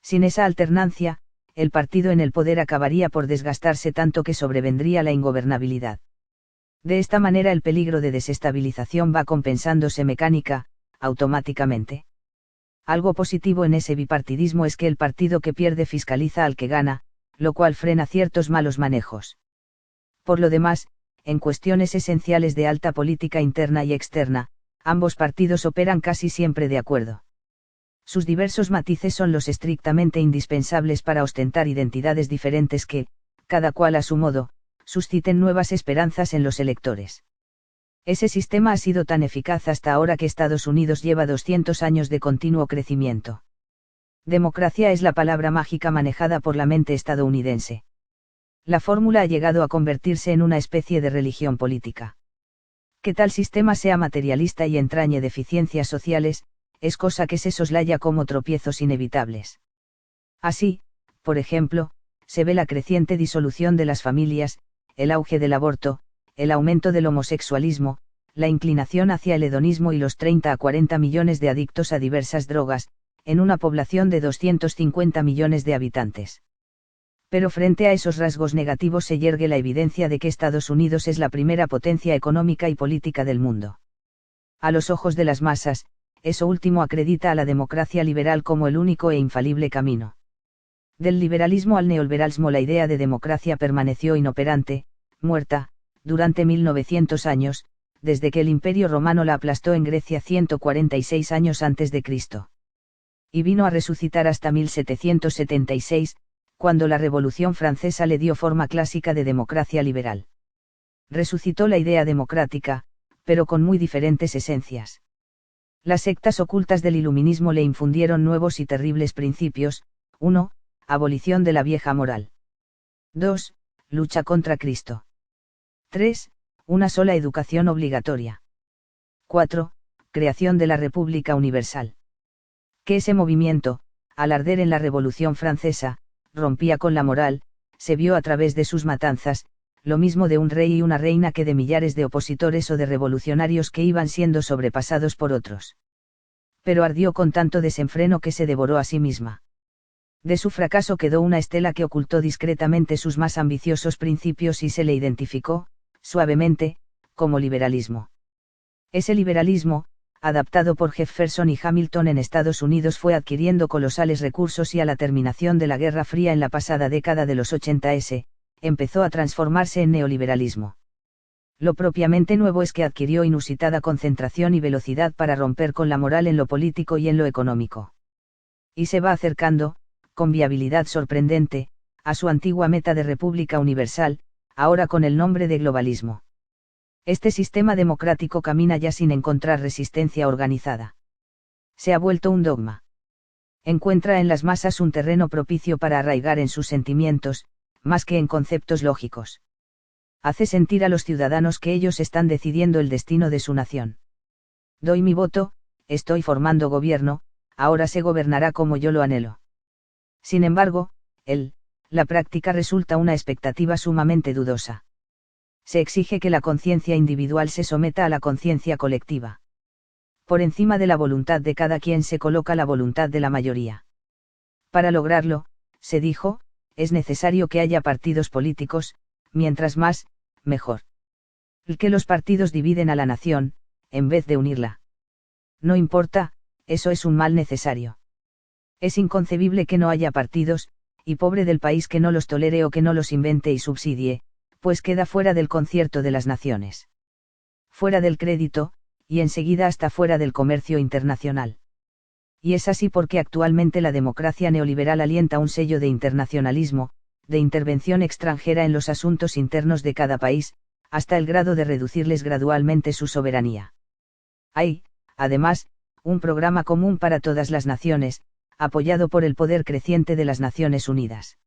S1: Sin esa alternancia, el partido en el poder acabaría por desgastarse tanto que sobrevendría la ingobernabilidad. De esta manera el peligro de desestabilización va compensándose mecánica, automáticamente. Algo positivo en ese bipartidismo es que el partido que pierde fiscaliza al que gana, lo cual frena ciertos malos manejos. Por lo demás, en cuestiones esenciales de alta política interna y externa, ambos partidos operan casi siempre de acuerdo. Sus diversos matices son los estrictamente indispensables para ostentar identidades diferentes que, cada cual a su modo, susciten nuevas esperanzas en los electores. Ese sistema ha sido tan eficaz hasta ahora que Estados Unidos lleva 200 años de continuo crecimiento. Democracia es la palabra mágica manejada por la mente estadounidense. La fórmula ha llegado a convertirse en una especie de religión política. Que tal sistema sea materialista y entrañe deficiencias sociales, es cosa que se soslaya como tropiezos inevitables. Así, por ejemplo, se ve la creciente disolución de las familias, el auge del aborto, el aumento del homosexualismo, la inclinación hacia el hedonismo y los 30 a 40 millones de adictos a diversas drogas, en una población de 250 millones de habitantes. Pero frente a esos rasgos negativos se yergue la evidencia de que Estados Unidos es la primera potencia económica y política del mundo. A los ojos de las masas, eso último acredita a la democracia liberal como el único e infalible camino. Del liberalismo al neoliberalismo la idea de democracia permaneció inoperante, muerta, durante 1900 años, desde que el Imperio Romano la aplastó en Grecia 146 años antes de Cristo. Y vino a resucitar hasta 1776, cuando la Revolución Francesa le dio forma clásica de democracia liberal. Resucitó la idea democrática, pero con muy diferentes esencias. Las sectas ocultas del iluminismo le infundieron nuevos y terribles principios: 1. Abolición de la vieja moral. 2. Lucha contra Cristo. 3. Una sola educación obligatoria. 4. Creación de la República Universal. Que ese movimiento, al arder en la Revolución Francesa, rompía con la moral, se vio a través de sus matanzas, lo mismo de un rey y una reina que de millares de opositores o de revolucionarios que iban siendo sobrepasados por otros. Pero ardió con tanto desenfreno que se devoró a sí misma. De su fracaso quedó una estela que ocultó discretamente sus más ambiciosos principios y se le identificó, suavemente, como liberalismo. Ese liberalismo, adaptado por Jefferson y Hamilton en Estados Unidos, fue adquiriendo colosales recursos y a la terminación de la Guerra Fría en la pasada década de los 80 empezó a transformarse en neoliberalismo. Lo propiamente nuevo es que adquirió inusitada concentración y velocidad para romper con la moral en lo político y en lo económico. Y se va acercando, con viabilidad sorprendente, a su antigua meta de República Universal, ahora con el nombre de globalismo. Este sistema democrático camina ya sin encontrar resistencia organizada. Se ha vuelto un dogma. Encuentra en las masas un terreno propicio para arraigar en sus sentimientos, más que en conceptos lógicos. Hace sentir a los ciudadanos que ellos están decidiendo el destino de su nación. Doy mi voto, estoy formando gobierno, ahora se gobernará como yo lo anhelo. Sin embargo, la práctica resulta una expectativa sumamente dudosa. Se exige que la conciencia individual se someta a la conciencia colectiva. Por encima de la voluntad de cada quien se coloca la voluntad de la mayoría. Para lograrlo, se dijo, es necesario que haya partidos políticos, mientras más, mejor. El que los partidos dividen a la nación, en vez de unirla. No importa, eso es un mal necesario. Es inconcebible que no haya partidos, y pobre del país que no los tolere o que no los invente y subsidie, pues queda fuera del concierto de las naciones. Fuera del crédito, y enseguida hasta fuera del comercio internacional. Y es así porque actualmente la democracia neoliberal alienta un sello de internacionalismo, de intervención extranjera en los asuntos internos de cada país, hasta el grado de reducirles gradualmente su soberanía. Hay, además, un programa común para todas las naciones, apoyado por el poder creciente de las Naciones Unidas.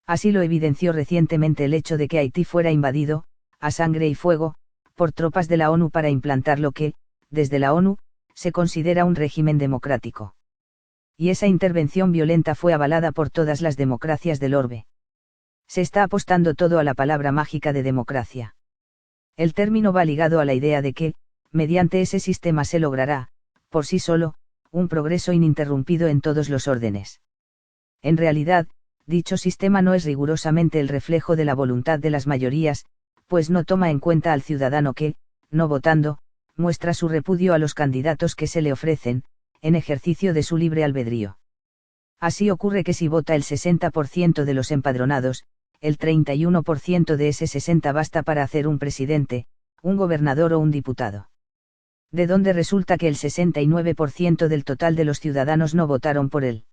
S1: Así lo evidenció recientemente el hecho de que Haití fuera invadido, a sangre y fuego, por tropas de la ONU para implantar lo que, desde la ONU, se considera un régimen democrático. Y esa intervención violenta fue avalada por todas las democracias del orbe. Se está apostando todo a la palabra mágica de democracia. El término va ligado a la idea de que, mediante ese sistema se logrará, por sí solo, un progreso ininterrumpido en todos los órdenes. En realidad, dicho sistema no es rigurosamente el reflejo de la voluntad de las mayorías, pues no toma en cuenta al ciudadano que, no votando, muestra su repudio a los candidatos que se le ofrecen, en ejercicio de su libre albedrío. Así ocurre que si vota el 60% de los empadronados, el 31% de ese 60 basta para hacer un presidente, un gobernador o un diputado. De donde resulta que el 69% del total de los ciudadanos no votaron por él.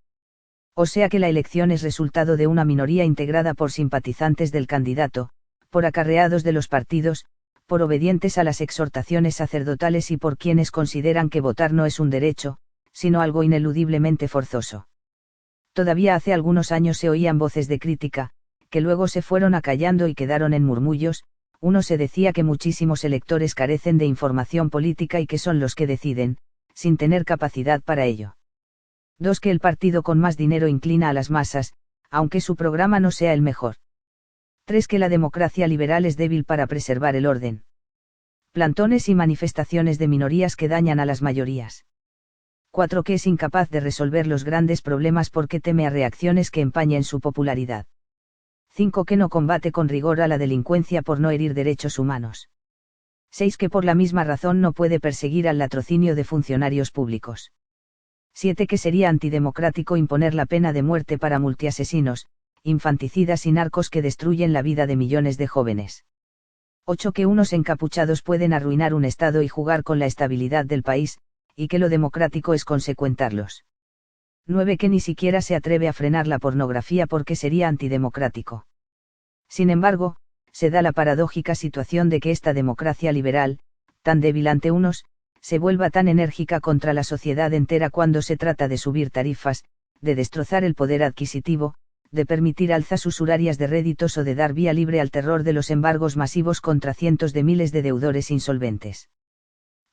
S1: O sea que la elección es resultado de una minoría integrada por simpatizantes del candidato, por acarreados de los partidos, por obedientes a las exhortaciones sacerdotales y por quienes consideran que votar no es un derecho, sino algo ineludiblemente forzoso. Todavía hace algunos años se oían voces de crítica, que luego se fueron acallando y quedaron en murmullos. Uno se decía que muchísimos electores carecen de información política y que son los que deciden, sin tener capacidad para ello. 2. Que el partido con más dinero inclina a las masas, aunque su programa no sea el mejor. 3. Que la democracia liberal es débil para preservar el orden. Plantones y manifestaciones de minorías que dañan a las mayorías. 4. Que es incapaz de resolver los grandes problemas porque teme a reacciones que empañen su popularidad. 5. Que no combate con rigor a la delincuencia por no herir derechos humanos. 6. Que por la misma razón no puede perseguir al latrocinio de funcionarios públicos. 7. Que sería antidemocrático imponer la pena de muerte para multiasesinos, infanticidas y narcos que destruyen la vida de millones de jóvenes. 8. Que unos encapuchados pueden arruinar un Estado y jugar con la estabilidad del país, y que lo democrático es consecuentarlos. 9. Que ni siquiera se atreve a frenar la pornografía porque sería antidemocrático. Sin embargo, se da la paradójica situación de que esta democracia liberal, tan débil ante unos, se vuelva tan enérgica contra la sociedad entera cuando se trata de subir tarifas, de destrozar el poder adquisitivo, de permitir alzas usurarias de réditos o de dar vía libre al terror de los embargos masivos contra cientos de miles de deudores insolventes.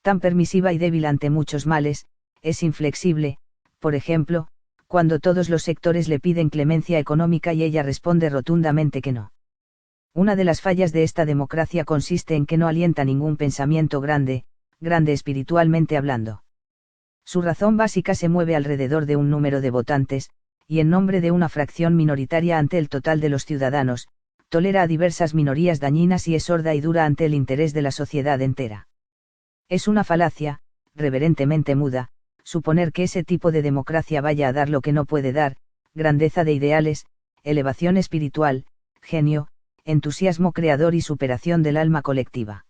S1: Tan permisiva y débil ante muchos males, es inflexible, por ejemplo, cuando todos los sectores le piden clemencia económica y ella responde rotundamente que no. Una de las fallas de esta democracia consiste en que no alienta ningún pensamiento grande espiritualmente hablando. Su razón básica se mueve alrededor de un número de votantes, y en nombre de una fracción minoritaria ante el total de los ciudadanos, tolera a diversas minorías dañinas y es sorda y dura ante el interés de la sociedad entera. Es una falacia, reverentemente muda, suponer que ese tipo de democracia vaya a dar lo que no puede dar, grandeza de ideales, elevación espiritual, genio, entusiasmo creador y superación del alma colectiva.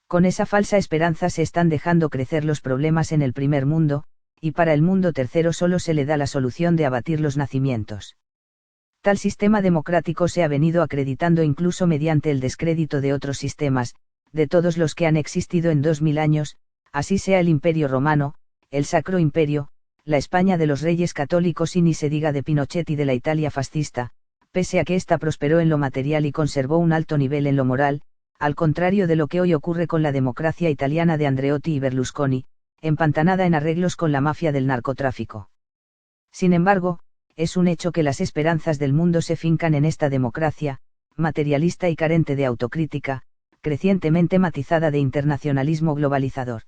S1: Con esa falsa esperanza se están dejando crecer los problemas en el primer mundo, y para el mundo tercero solo se le da la solución de abatir los nacimientos. Tal sistema democrático se ha venido acreditando incluso mediante el descrédito de otros sistemas, de todos los que han existido en 2000 años, así sea el Imperio Romano, el Sacro Imperio, la España de los Reyes Católicos y ni se diga de Pinochet y de la Italia fascista, pese a que ésta prosperó en lo material y conservó un alto nivel en lo moral, al contrario de lo que hoy ocurre con la democracia italiana de Andreotti y Berlusconi, empantanada en arreglos con la mafia del narcotráfico. Sin embargo, es un hecho que las esperanzas del mundo se fincan en esta democracia, materialista y carente de autocrítica, crecientemente matizada de internacionalismo globalizador.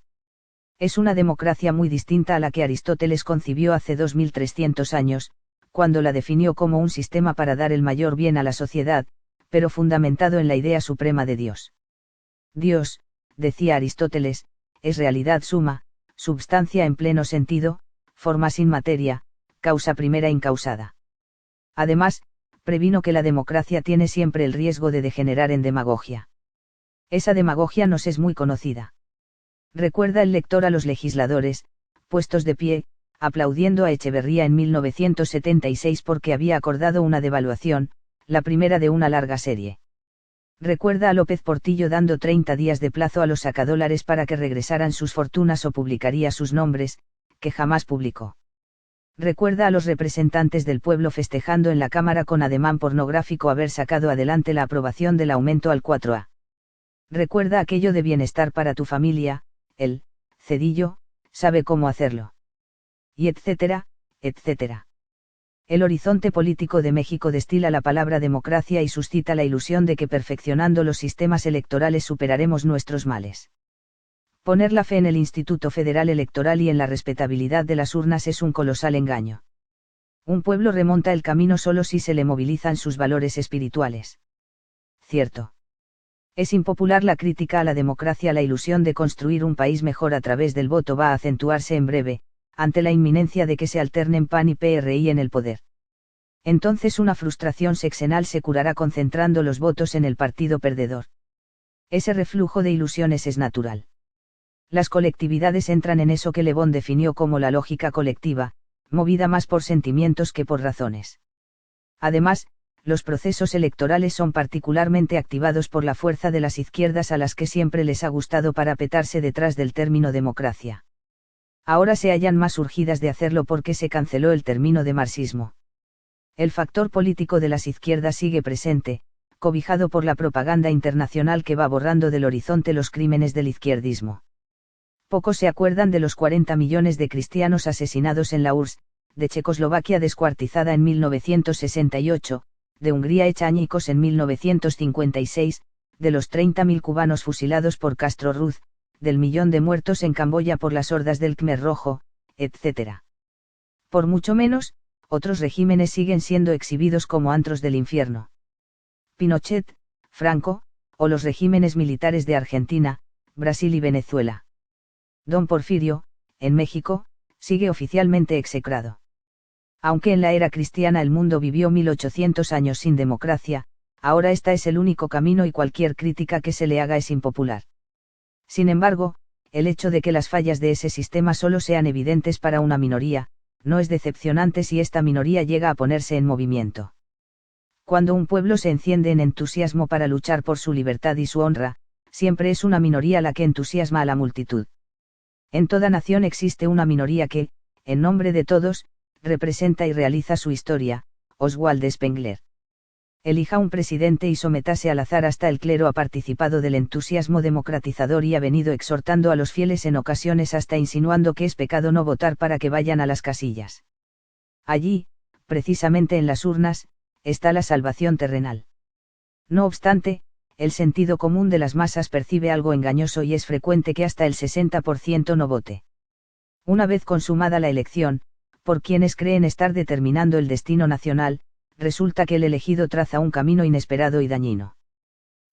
S1: Es una democracia muy distinta a la que Aristóteles concibió hace 2300 años, cuando la definió como un sistema para dar el mayor bien a la sociedad, pero fundamentado en la idea suprema de Dios. Dios, decía Aristóteles, es realidad suma, substancia en pleno sentido, forma sin materia, causa primera incausada. Además, previno que la democracia tiene siempre el riesgo de degenerar en demagogia. Esa demagogia nos es muy conocida. Recuerda el lector a los legisladores, puestos de pie, aplaudiendo a Echeverría en 1976 porque había acordado una devaluación, la primera de una larga serie. Recuerda a López Portillo dando 30 días de plazo a los sacadólares para que regresaran sus fortunas o publicaría sus nombres, que jamás publicó. Recuerda a los representantes del pueblo festejando en la Cámara con ademán pornográfico haber sacado adelante la aprobación del aumento al 4A. Recuerda aquello de bienestar para tu familia, el Cedillo, sabe cómo hacerlo. Y etcétera, etcétera. El horizonte político de México destila la palabra democracia y suscita la ilusión de que perfeccionando los sistemas electorales superaremos nuestros males. Poner la fe en el Instituto Federal Electoral y en la respetabilidad de las urnas es un colosal engaño. Un pueblo remonta el camino solo si se le movilizan sus valores espirituales. Cierto. Es impopular la crítica a la democracia. La ilusión de construir un país mejor a través del voto va a acentuarse en breve, ante la inminencia de que se alternen PAN y PRI en el poder. Entonces una frustración sexenal se curará concentrando los votos en el partido perdedor. Ese reflujo de ilusiones es natural. Las colectividades entran en eso que Le Bon definió como la lógica colectiva, movida más por sentimientos que por razones. Además, los procesos electorales son particularmente activados por la fuerza de las izquierdas a las que siempre les ha gustado parapetarse detrás del término democracia. Ahora se hallan más urgidas de hacerlo porque se canceló el término de marxismo. El factor político de las izquierdas sigue presente, cobijado por la propaganda internacional que va borrando del horizonte los crímenes del izquierdismo. Pocos se acuerdan de los 40 millones de cristianos asesinados en la URSS, de Checoslovaquia descuartizada en 1968, de Hungría hecha añicos en 1956, de los 30.000 cubanos fusilados por Castro Ruz, del millón de muertos en Camboya por las hordas del Khmer Rojo, etc. Por mucho menos, otros regímenes siguen siendo exhibidos como antros del infierno. Pinochet, Franco, o los regímenes militares de Argentina, Brasil y Venezuela. Don Porfirio, en México, sigue oficialmente execrado. Aunque en la era cristiana el mundo vivió 1800 años sin democracia, ahora esta es el único camino y cualquier crítica que se le haga es impopular. Sin embargo, el hecho de que las fallas de ese sistema solo sean evidentes para una minoría, no es decepcionante si esta minoría llega a ponerse en movimiento. Cuando un pueblo se enciende en entusiasmo para luchar por su libertad y su honra, siempre es una minoría la que entusiasma a la multitud. En toda nación existe una minoría que, en nombre de todos, representa y realiza su historia. Oswald Spengler. Elija un presidente y sometase al azar. Hasta el clero ha participado del entusiasmo democratizador y ha venido exhortando a los fieles en ocasiones hasta insinuando que es pecado no votar para que vayan a las casillas. Allí, precisamente en las urnas, está la salvación terrenal. No obstante, el sentido común de las masas percibe algo engañoso y es frecuente que hasta el 60% no vote. Una vez consumada la elección, por quienes creen estar determinando el destino nacional, resulta que el elegido traza un camino inesperado y dañino.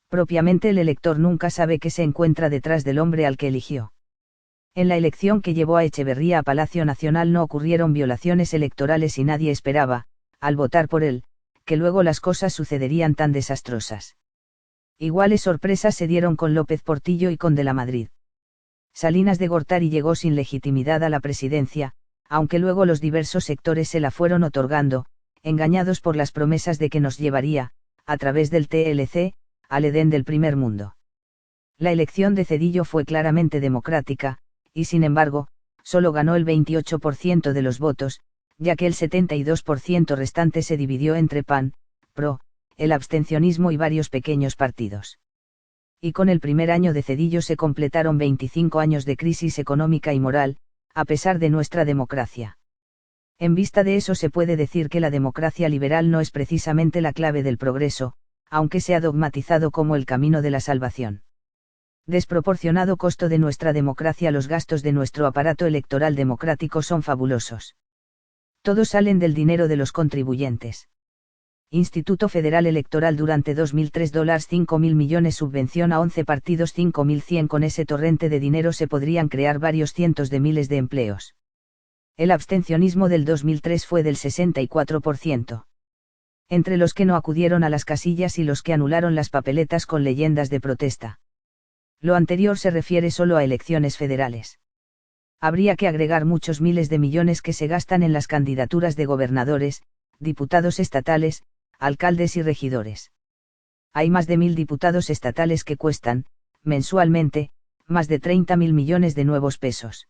S1: Propiamente el elector nunca sabe qué se encuentra detrás del hombre al que eligió. En la elección que llevó a Echeverría a Palacio Nacional no ocurrieron violaciones electorales y nadie esperaba, al votar por él, que luego las cosas sucederían tan desastrosas. Iguales sorpresas se dieron con López Portillo y con De la Madrid. Salinas de Gortari llegó sin legitimidad a la presidencia, aunque luego los diversos sectores se la fueron otorgando, engañados por las promesas de que nos llevaría, a través del TLC, al Edén del primer mundo. La elección de Zedillo fue claramente democrática, y sin embargo, solo ganó el 28% de los votos, ya que el 72% restante se dividió entre PAN, PRO, el abstencionismo y varios pequeños partidos. Y con el primer año de Zedillo se completaron 25 años de crisis económica y moral, a pesar de nuestra democracia. En vista de eso se puede decir que la democracia liberal no es precisamente la clave del progreso, aunque se ha dogmatizado como el camino de la salvación. Desproporcionado costo de nuestra democracia. Los gastos de nuestro aparato electoral democrático son fabulosos. Todos salen del dinero de los contribuyentes. Instituto Federal Electoral durante 2003 $5.000 millones, subvención a 11 partidos 5.100. Con ese torrente de dinero se podrían crear varios cientos de miles de empleos. El abstencionismo del 2003 fue del 64%. Entre los que no acudieron a las casillas y los que anularon las papeletas con leyendas de protesta. Lo anterior se refiere solo a elecciones federales. Habría que agregar muchos miles de millones que se gastan en las candidaturas de gobernadores, diputados estatales, alcaldes y regidores. Hay más de 1.000 diputados estatales que cuestan, mensualmente, más de 30.000 millones de nuevos pesos.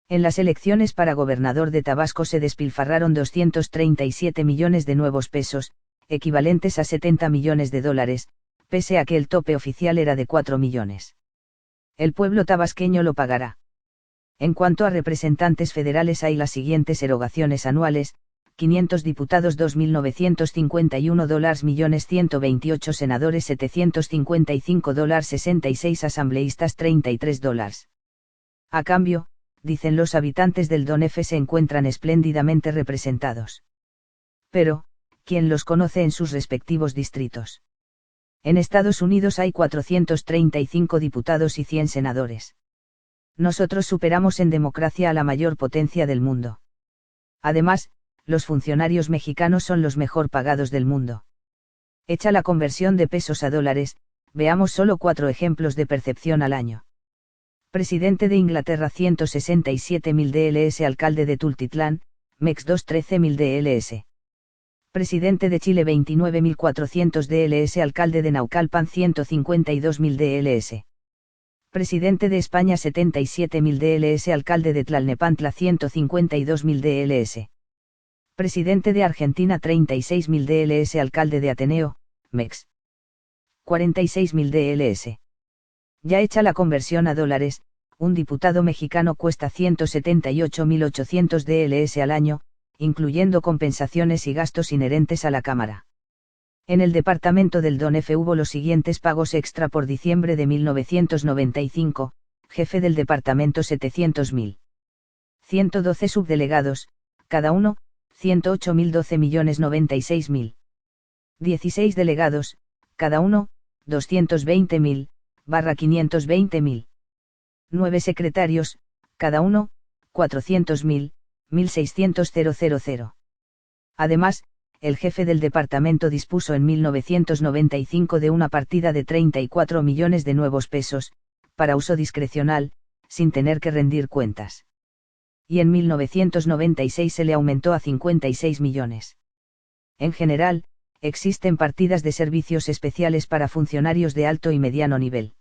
S1: En las elecciones para gobernador de Tabasco se despilfarraron 237 millones de nuevos pesos, equivalentes a 70 millones de dólares, pese a que el tope oficial era de 4 millones. El pueblo tabasqueño lo pagará. En cuanto a representantes federales hay las siguientes erogaciones anuales: 500 diputados $2.951 millones, 128 senadores $755 66 asambleístas $33. A cambio, dicen los habitantes del DONF, se encuentran espléndidamente representados. Pero, ¿quién los conoce en sus respectivos distritos? En Estados Unidos hay 435 diputados y 100 senadores. Nosotros superamos en democracia a la mayor potencia del mundo. Además, los funcionarios mexicanos son los mejor pagados del mundo. Hecha la conversión de pesos a dólares, veamos solo 4 ejemplos de percepción al año. Presidente de Inglaterra 167.000 DLS. Alcalde de Tultitlán, Mex 213.000 DLS. Presidente de Chile 29.400 dls. Alcalde de Naucalpan 152.000 dls. Presidente de España 77.000 dls. Alcalde de Tlalnepantla 152.000 dls. Presidente de Argentina 36.000 dls. Alcalde de Ateneo, MEX. 46.000 dls. Ya hecha la conversión a dólares, un diputado mexicano cuesta 178.800 dls al año, incluyendo compensaciones y gastos inherentes a la Cámara. En el departamento del DONF hubo los siguientes pagos extra por diciembre de 1995, jefe del departamento 700.000. 112 subdelegados, cada uno, 108.012.096.000. 16 delegados, cada uno, 220.000, / 520.000. 9 secretarios, cada uno, 400.000, 1.600.000. Además, el jefe del departamento dispuso en 1995 de una partida de 34 millones de nuevos pesos, para uso discrecional, sin tener que rendir cuentas. Y en 1996 se le aumentó a 56 millones. En general, existen partidas de servicios especiales para funcionarios de alto y mediano nivel.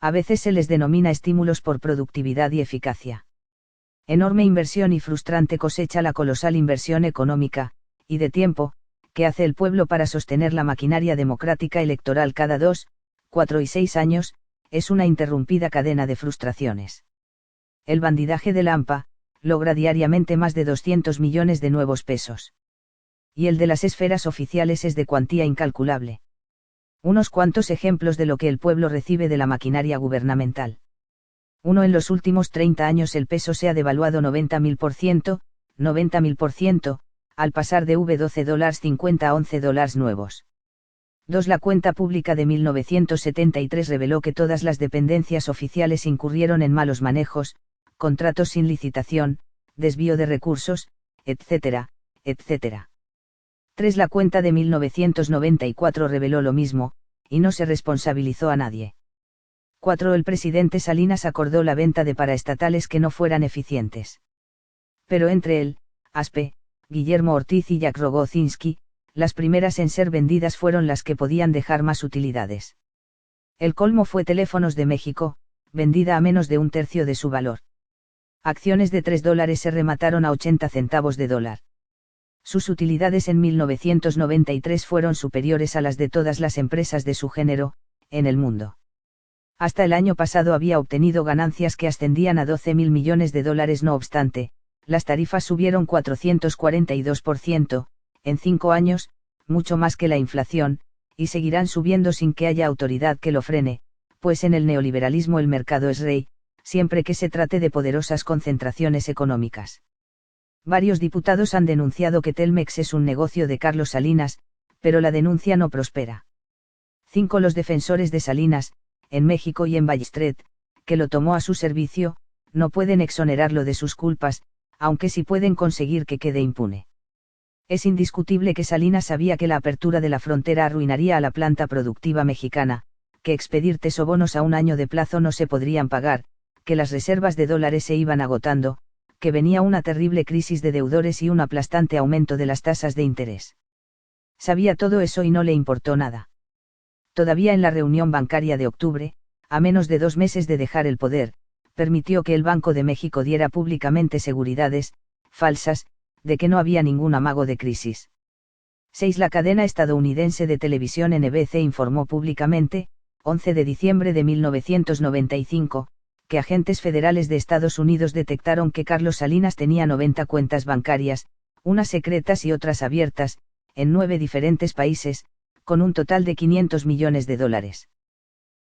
S1: A veces se les denomina estímulos por productividad y eficacia. Enorme inversión y frustrante cosecha la colosal inversión económica, y de tiempo, que hace el pueblo para sostener la maquinaria democrática electoral cada 2, 4 y 6 años, es una interrumpida cadena de frustraciones. El bandidaje de la AMPA, logra diariamente más de 200 millones de nuevos pesos. Y el de las esferas oficiales es de cuantía incalculable. Unos cuantos ejemplos de lo que el pueblo recibe de la maquinaria gubernamental. 1. En los últimos 30 años el peso se ha devaluado 90.000%, al pasar de $12.50 a $11 nuevos. 2. La cuenta pública de 1973 reveló que todas las dependencias oficiales incurrieron en malos manejos, contratos sin licitación, desvío de recursos, etc., etc. 3. La cuenta de 1994 reveló lo mismo, y no se responsabilizó a nadie. 4. El presidente Salinas acordó la venta de paraestatales que no fueran eficientes. Pero entre él, Aspe, Guillermo Ortiz y Jack Rogozinski, las primeras en ser vendidas fueron las que podían dejar más utilidades. El colmo fue Teléfonos de México, vendida a menos de un tercio de su valor. Acciones de $3 se remataron a 80 centavos de dólar. Sus utilidades en 1993 fueron superiores a las de todas las empresas de su género, en el mundo. Hasta el año pasado había obtenido ganancias que ascendían a 12.000 millones de dólares. No obstante, las tarifas subieron 442%, en 5 años, mucho más que la inflación, y seguirán subiendo sin que haya autoridad que lo frene, pues en el neoliberalismo el mercado es rey, siempre que se trate de poderosas concentraciones económicas. Varios diputados han denunciado que Telmex es un negocio de Carlos Salinas, pero la denuncia no prospera. 5. Los defensores de Salinas, en México y en Ballestret, que lo tomó a su servicio, no pueden exonerarlo de sus culpas, aunque sí pueden conseguir que quede impune. Es indiscutible que Salinas sabía que la apertura de la frontera arruinaría a la planta productiva mexicana, que expedir tesobonos a un año de plazo no se podrían pagar, que las reservas de dólares se iban agotando, que venía una terrible crisis de deudores y un aplastante aumento de las tasas de interés. Sabía todo eso y no le importó nada. Todavía en la reunión bancaria de octubre, a menos de 2 meses de dejar el poder, permitió que el Banco de México diera públicamente seguridades, falsas, de que no había ningún amago de crisis. 6. La cadena estadounidense de televisión NBC informó públicamente, 11 de diciembre de 1995, que agentes federales de Estados Unidos detectaron que Carlos Salinas tenía 90 cuentas bancarias, unas secretas y otras abiertas, en 9 diferentes países, con un total de 500 millones de dólares.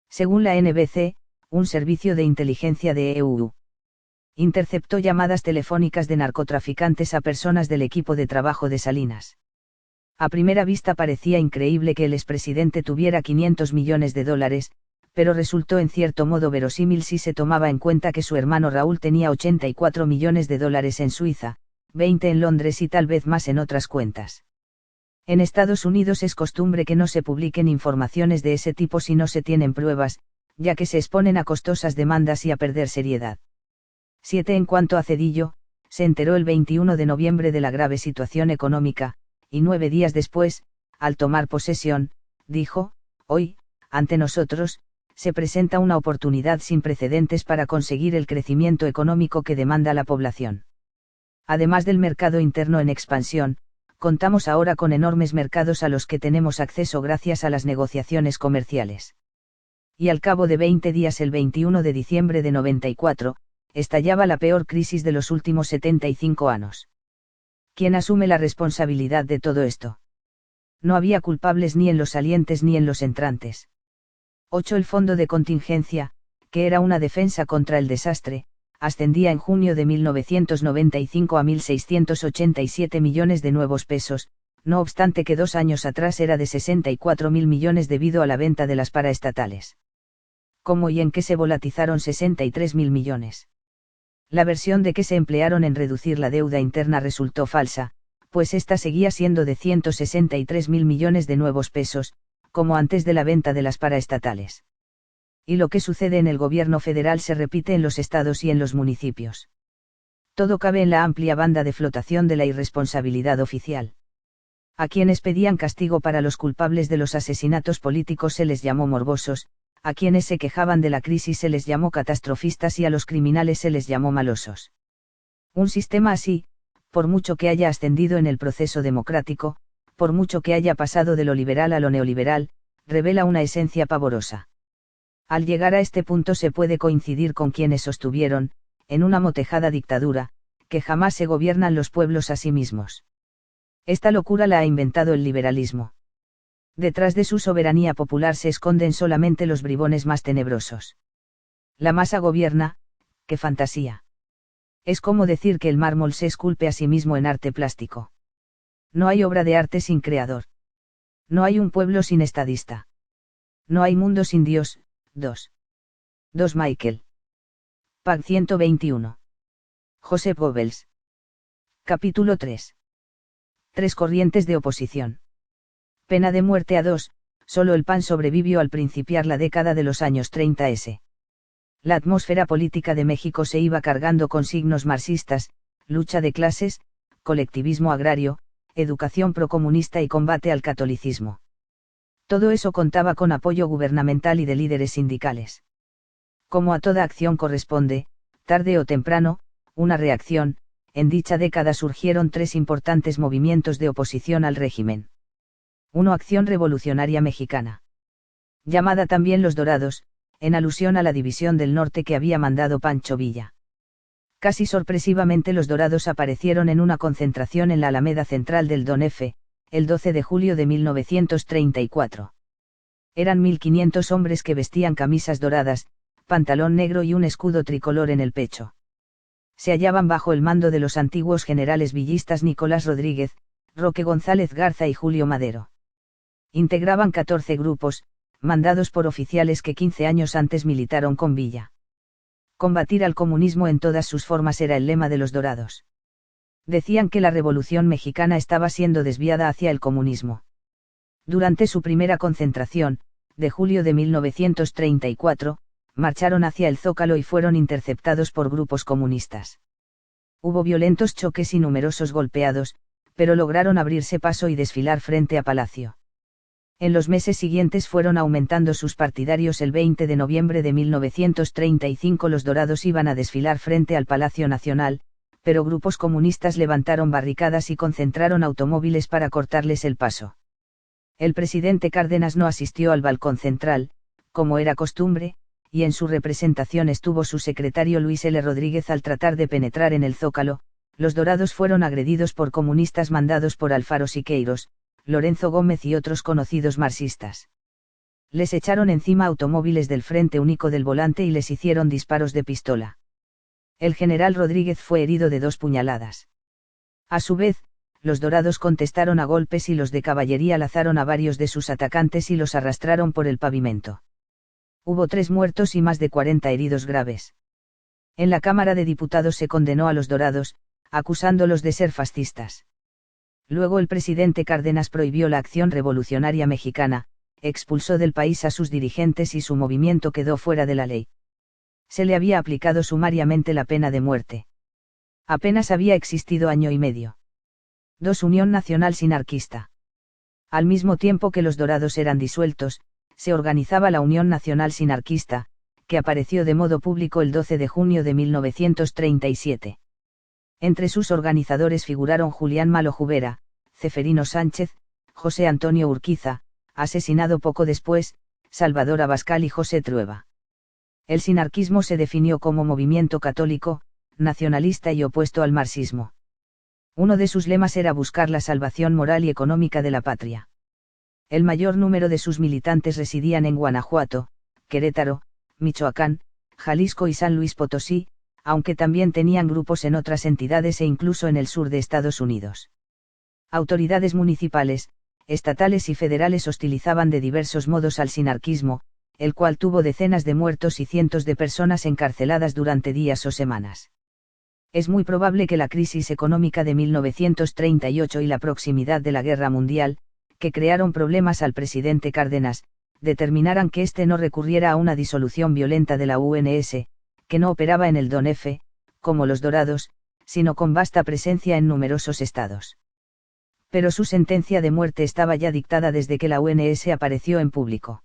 S1: Según la NBC, un servicio de inteligencia de EU interceptó llamadas telefónicas de narcotraficantes a personas del equipo de trabajo de Salinas. A primera vista parecía increíble que el expresidente tuviera 500 millones de dólares, pero resultó en cierto modo verosímil si se tomaba en cuenta que su hermano Raúl tenía 84 millones de dólares en Suiza, 20 en Londres y tal vez más en otras cuentas. En Estados Unidos es costumbre que no se publiquen informaciones de ese tipo si no se tienen pruebas, ya que se exponen a costosas demandas y a perder seriedad. 7. En cuanto a Zedillo, se enteró el 21 de noviembre de la grave situación económica, y 9 días después, al tomar posesión, dijo: hoy, ante nosotros, se presenta una oportunidad sin precedentes para conseguir el crecimiento económico que demanda la población. Además del mercado interno en expansión, contamos ahora con enormes mercados a los que tenemos acceso gracias a las negociaciones comerciales. Y al cabo de 20 días, el 21 de diciembre de 94, estallaba la peor crisis de los últimos 75 años. ¿Quién asume la responsabilidad de todo esto? No había culpables ni en los salientes ni en los entrantes. 8. El fondo de contingencia, que era una defensa contra el desastre, ascendía en junio de 1995 a 1.687 millones de nuevos pesos, no obstante que 2 años atrás era de 64.000 millones debido a la venta de las paraestatales. ¿Cómo y en qué se volatizaron 63.000 millones? La versión de que se emplearon en reducir la deuda interna resultó falsa, pues esta seguía siendo de 163.000 millones de nuevos pesos, como antes de la venta de las paraestatales. Y lo que sucede en el gobierno federal se repite en los estados y en los municipios. Todo cabe en la amplia banda de flotación de la irresponsabilidad oficial. A quienes pedían castigo para los culpables de los asesinatos políticos se les llamó morbosos, a quienes se quejaban de la crisis se les llamó catastrofistas y a los criminales se les llamó malosos. Un sistema así, por mucho que haya ascendido en el proceso democrático, por mucho que haya pasado de lo liberal a lo neoliberal, revela una esencia pavorosa. Al llegar a este punto se puede coincidir con quienes sostuvieron, en una motejada dictadura, que jamás se gobiernan los pueblos a sí mismos. Esta locura la ha inventado el liberalismo. Detrás de su soberanía popular se esconden solamente los bribones más tenebrosos. La masa gobierna, ¡qué fantasía! Es como decir que el mármol se esculpe a sí mismo en arte plástico. No hay obra de arte sin creador. No hay un pueblo sin estadista. No hay mundo sin Dios. 2. Michael. Pag 121. Joseph Goebbels. Capítulo 3. 3 corrientes de oposición. Pena de muerte a 2, solo el PAN sobrevivió al principiar la década de los años 30. La atmósfera política de México se iba cargando con signos marxistas, lucha de clases, colectivismo agrario, educación procomunista y combate al catolicismo. Todo eso contaba con apoyo gubernamental y de líderes sindicales. Como a toda acción corresponde, tarde o temprano, una reacción. En dicha década surgieron 3 importantes movimientos de oposición al régimen. 1. Acción Revolucionaria Mexicana. Llamada también Los Dorados, en alusión a la división del norte que había mandado Pancho Villa. Casi sorpresivamente los Dorados aparecieron en una concentración en la Alameda Central del Don F., el 12 de julio de 1934. Eran 1.500 hombres que vestían camisas doradas, pantalón negro y un escudo tricolor en el pecho. Se hallaban bajo el mando de los antiguos generales villistas Nicolás Rodríguez, Roque González Garza y Julio Madero. Integraban 14 grupos, mandados por oficiales que 15 años antes militaron con Villa. Combatir al comunismo en todas sus formas era el lema de los Dorados. Decían que la Revolución Mexicana estaba siendo desviada hacia el comunismo. Durante su primera concentración, de julio de 1934, marcharon hacia el Zócalo y fueron interceptados por grupos comunistas. Hubo violentos choques y numerosos golpeados, pero lograron abrirse paso y desfilar frente a Palacio. En los meses siguientes fueron aumentando sus partidarios. El 20 de noviembre de 1935 los Dorados iban a desfilar frente al Palacio Nacional, pero grupos comunistas levantaron barricadas y concentraron automóviles para cortarles el paso. El presidente Cárdenas no asistió al balcón central, como era costumbre, y en su representación estuvo su secretario Luis L. Rodríguez. Al tratar de penetrar en el Zócalo, los Dorados fueron agredidos por comunistas mandados por Alfaro Siqueiros, Lorenzo Gómez y otros conocidos marxistas. Les echaron encima automóviles del Frente Único del Volante y les hicieron disparos de pistola. El general Rodríguez fue herido de 2 puñaladas. A su vez, los Dorados contestaron a golpes y los de caballería lazaron a varios de sus atacantes y los arrastraron por el pavimento. Hubo 3 muertos y más de 40 heridos graves. En la Cámara de Diputados se condenó a los Dorados, acusándolos de ser fascistas. Luego el presidente Cárdenas prohibió la Acción Revolucionaria Mexicana, expulsó del país a sus dirigentes y su movimiento quedó fuera de la ley. Se le había aplicado sumariamente la pena de muerte. Apenas había existido año y medio. 2. Unión Nacional Sinarquista. Al mismo tiempo que los Dorados eran disueltos, se organizaba la Unión Nacional Sinarquista, que apareció de modo público el 12 de junio de 1937. Entre sus organizadores figuraron Julián Malo Jubera, Ceferino Sánchez, José Antonio Urquiza, asesinado poco después, Salvador Abascal y José Trueba. El sinarquismo se definió como movimiento católico, nacionalista y opuesto al marxismo. Uno de sus lemas era buscar la salvación moral y económica de la patria. El mayor número de sus militantes residían en Guanajuato, Querétaro, Michoacán, Jalisco y San Luis Potosí, aunque también tenían grupos en otras entidades e incluso en el sur de Estados Unidos. Autoridades municipales, estatales y federales hostilizaban de diversos modos al sinarquismo, el cual tuvo decenas de muertos y cientos de personas encarceladas durante días o semanas. Es muy probable que la crisis económica de 1938 y la proximidad de la Guerra Mundial, que crearon problemas al presidente Cárdenas, determinaran que éste no recurriera a una disolución violenta de la UNS, que no operaba en el DON-F, como los Dorados, sino con vasta presencia en numerosos estados. Pero su sentencia de muerte estaba ya dictada desde que la UNS apareció en público.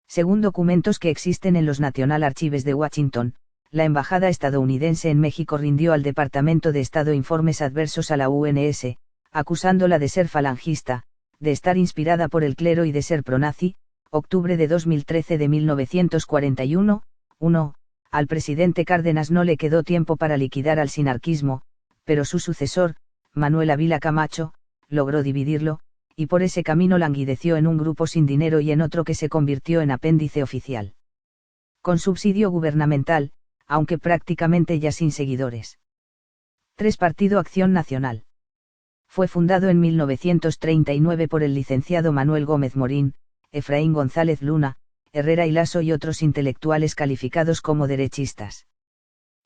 S1: Según documentos que existen en los National Archives de Washington, la embajada estadounidense en México rindió al Departamento de Estado informes adversos a la UNS, acusándola de ser falangista, de estar inspirada por el clero y de ser pronazi. Octubre de 2013 de 1941, 1. Al presidente Cárdenas no le quedó tiempo para liquidar al sinarquismo, pero su sucesor, Manuel Ávila Camacho, logró dividirlo, y por ese camino languideció en un grupo sin dinero y en otro que se convirtió en apéndice oficial. Con subsidio gubernamental, aunque prácticamente ya sin seguidores. 3. Partido Acción Nacional. Fue fundado en 1939 por el licenciado Manuel Gómez Morín, Efraín González Luna, Herrera y Lasso y otros intelectuales calificados como derechistas.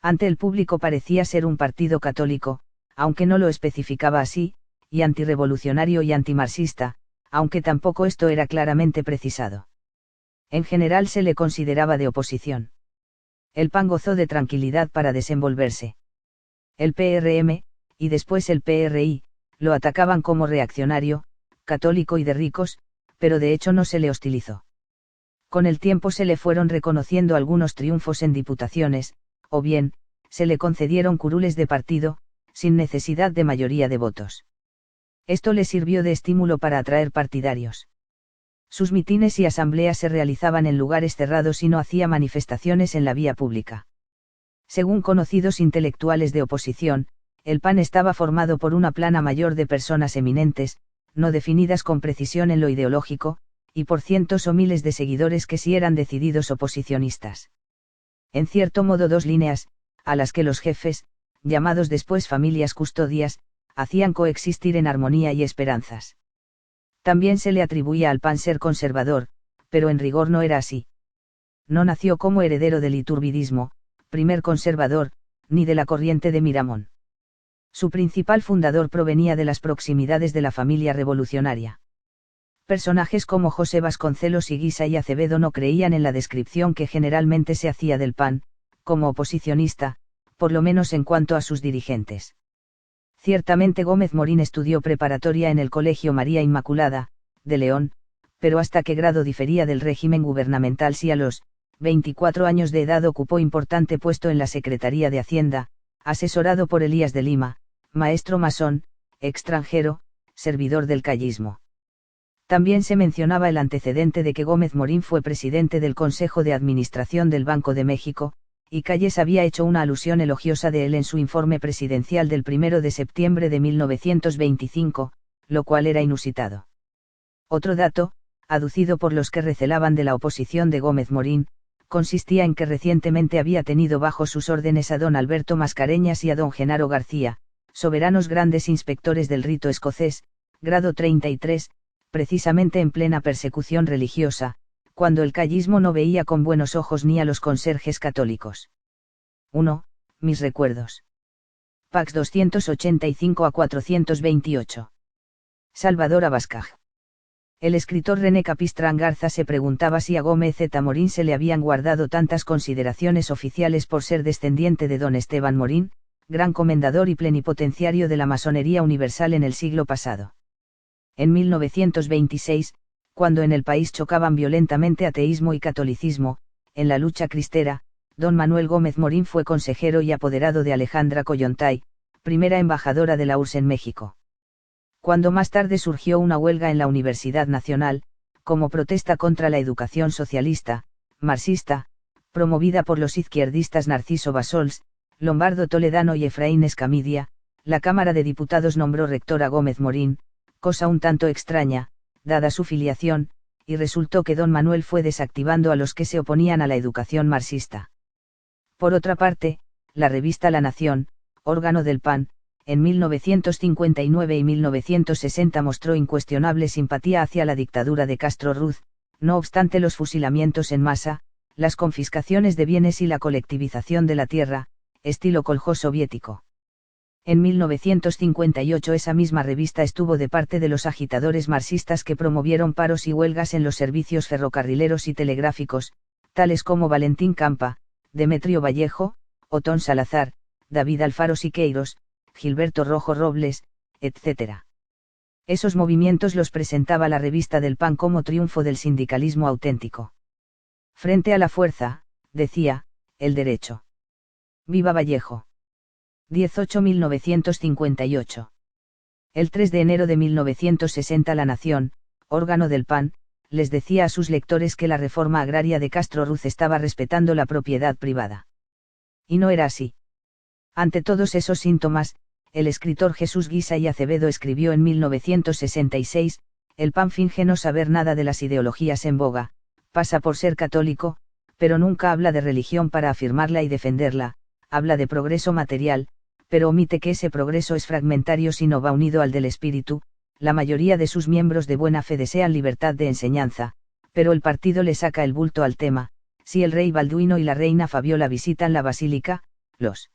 S1: Ante el público parecía ser un partido católico, aunque no lo especificaba así, y antirrevolucionario y antimarxista, aunque tampoco esto era claramente precisado. En general se le consideraba de oposición. El PAN gozó de tranquilidad para desenvolverse. El PRM, y después el PRI, lo atacaban como reaccionario, católico y de ricos, pero de hecho no se le hostilizó. Con el tiempo se le fueron reconociendo algunos triunfos en diputaciones, o bien, se le concedieron curules de partido, sin necesidad de mayoría de votos. Esto le sirvió de estímulo para atraer partidarios. Sus mitines y asambleas se realizaban en lugares cerrados y no hacía manifestaciones en la vía pública. Según conocidos intelectuales de oposición, el PAN estaba formado por una plana mayor de personas eminentes, no definidas con precisión en lo ideológico, y por cientos o miles de seguidores que sí eran decididos oposicionistas. En cierto modo dos líneas, a las que los jefes, llamados después familias custodias, hacían coexistir en armonía y esperanzas. También se le atribuía al PAN ser conservador, pero en rigor no era así. No nació como heredero del iturbidismo, primer conservador, ni de la corriente de Miramón. Su principal fundador provenía de las proximidades de la familia revolucionaria. Personajes como José Vasconcelos y Guisa y Acevedo no creían en la descripción que generalmente se hacía del PAN, como oposicionista, por lo menos en cuanto a sus dirigentes. Ciertamente Gómez Morín estudió preparatoria en el Colegio María Inmaculada, de León, pero hasta qué grado difería del régimen gubernamental si a los 24 años de edad ocupó importante puesto en la Secretaría de Hacienda, asesorado por Elías de Lima, maestro masón, extranjero, servidor del callismo. También se mencionaba el antecedente de que Gómez Morín fue presidente del Consejo de Administración del Banco de México, y Calles había hecho una alusión elogiosa de él en su informe presidencial del 1 de septiembre de 1925, lo cual era inusitado. Otro dato, aducido por los que recelaban de la oposición de Gómez Morín, consistía en que recientemente había tenido bajo sus órdenes a don Alberto Mascareñas y a don Genaro García, soberanos grandes inspectores del rito escocés, grado 33, precisamente en plena persecución religiosa, cuando el callismo no veía con buenos ojos ni a los conserjes católicos. 1. Mis recuerdos. Pax 285 a 428. Salvador Abascal. El escritor René Capistrán Garza se preguntaba si a Gómez Z. Morín se le habían guardado tantas consideraciones oficiales por ser descendiente de don Esteban Morín, gran comendador y plenipotenciario de la masonería universal en el siglo pasado. En 1926, cuando en el país chocaban violentamente ateísmo y catolicismo, en la lucha cristera, don Manuel Gómez Morín fue consejero y apoderado de Alejandra Kollontai, primera embajadora de la URSS en México. Cuando más tarde surgió una huelga en la Universidad Nacional, como protesta contra la educación socialista, marxista, promovida por los izquierdistas Narciso Bassols, Lombardo Toledano y Efraín Escamidia, la Cámara de Diputados nombró rector a Gómez Morín, cosa un tanto extraña, dada su filiación, y resultó que don Manuel fue desactivando a los que se oponían a la educación marxista. Por otra parte, la revista La Nación, órgano del PAN, en 1959 y 1960 mostró incuestionable simpatía hacia la dictadura de Castro Ruz, no obstante los fusilamientos en masa, las confiscaciones de bienes y la colectivización de la tierra, estilo coljós soviético. En 1958 esa misma revista estuvo de parte de los agitadores marxistas que promovieron paros y huelgas en los servicios ferrocarrileros y telegráficos, tales como Valentín Campa, Demetrio Vallejo, Otón Salazar, David Alfaro Siqueiros, Gilberto Rojo Robles, etc. Esos movimientos los presentaba la revista del PAN como triunfo del sindicalismo auténtico. Frente a la fuerza, decía, el derecho. ¡Viva Vallejo! 18-1958. El 3 de enero de 1960 La Nación, órgano del PAN, les decía a sus lectores que la reforma agraria de Castro Ruz estaba respetando la propiedad privada. Y no era así. Ante todos esos síntomas, el escritor Jesús Guisa y Acevedo escribió en 1966, el PAN finge no saber nada de las ideologías en boga, pasa por ser católico, pero nunca habla de religión para afirmarla y defenderla, habla de progreso material, pero omite que ese progreso es fragmentario si no va unido al del espíritu. La mayoría de sus miembros de buena fe desean libertad de enseñanza, pero el partido le saca el bulto al tema. Si el rey Balduino y la reina Fabiola visitan la basílica, los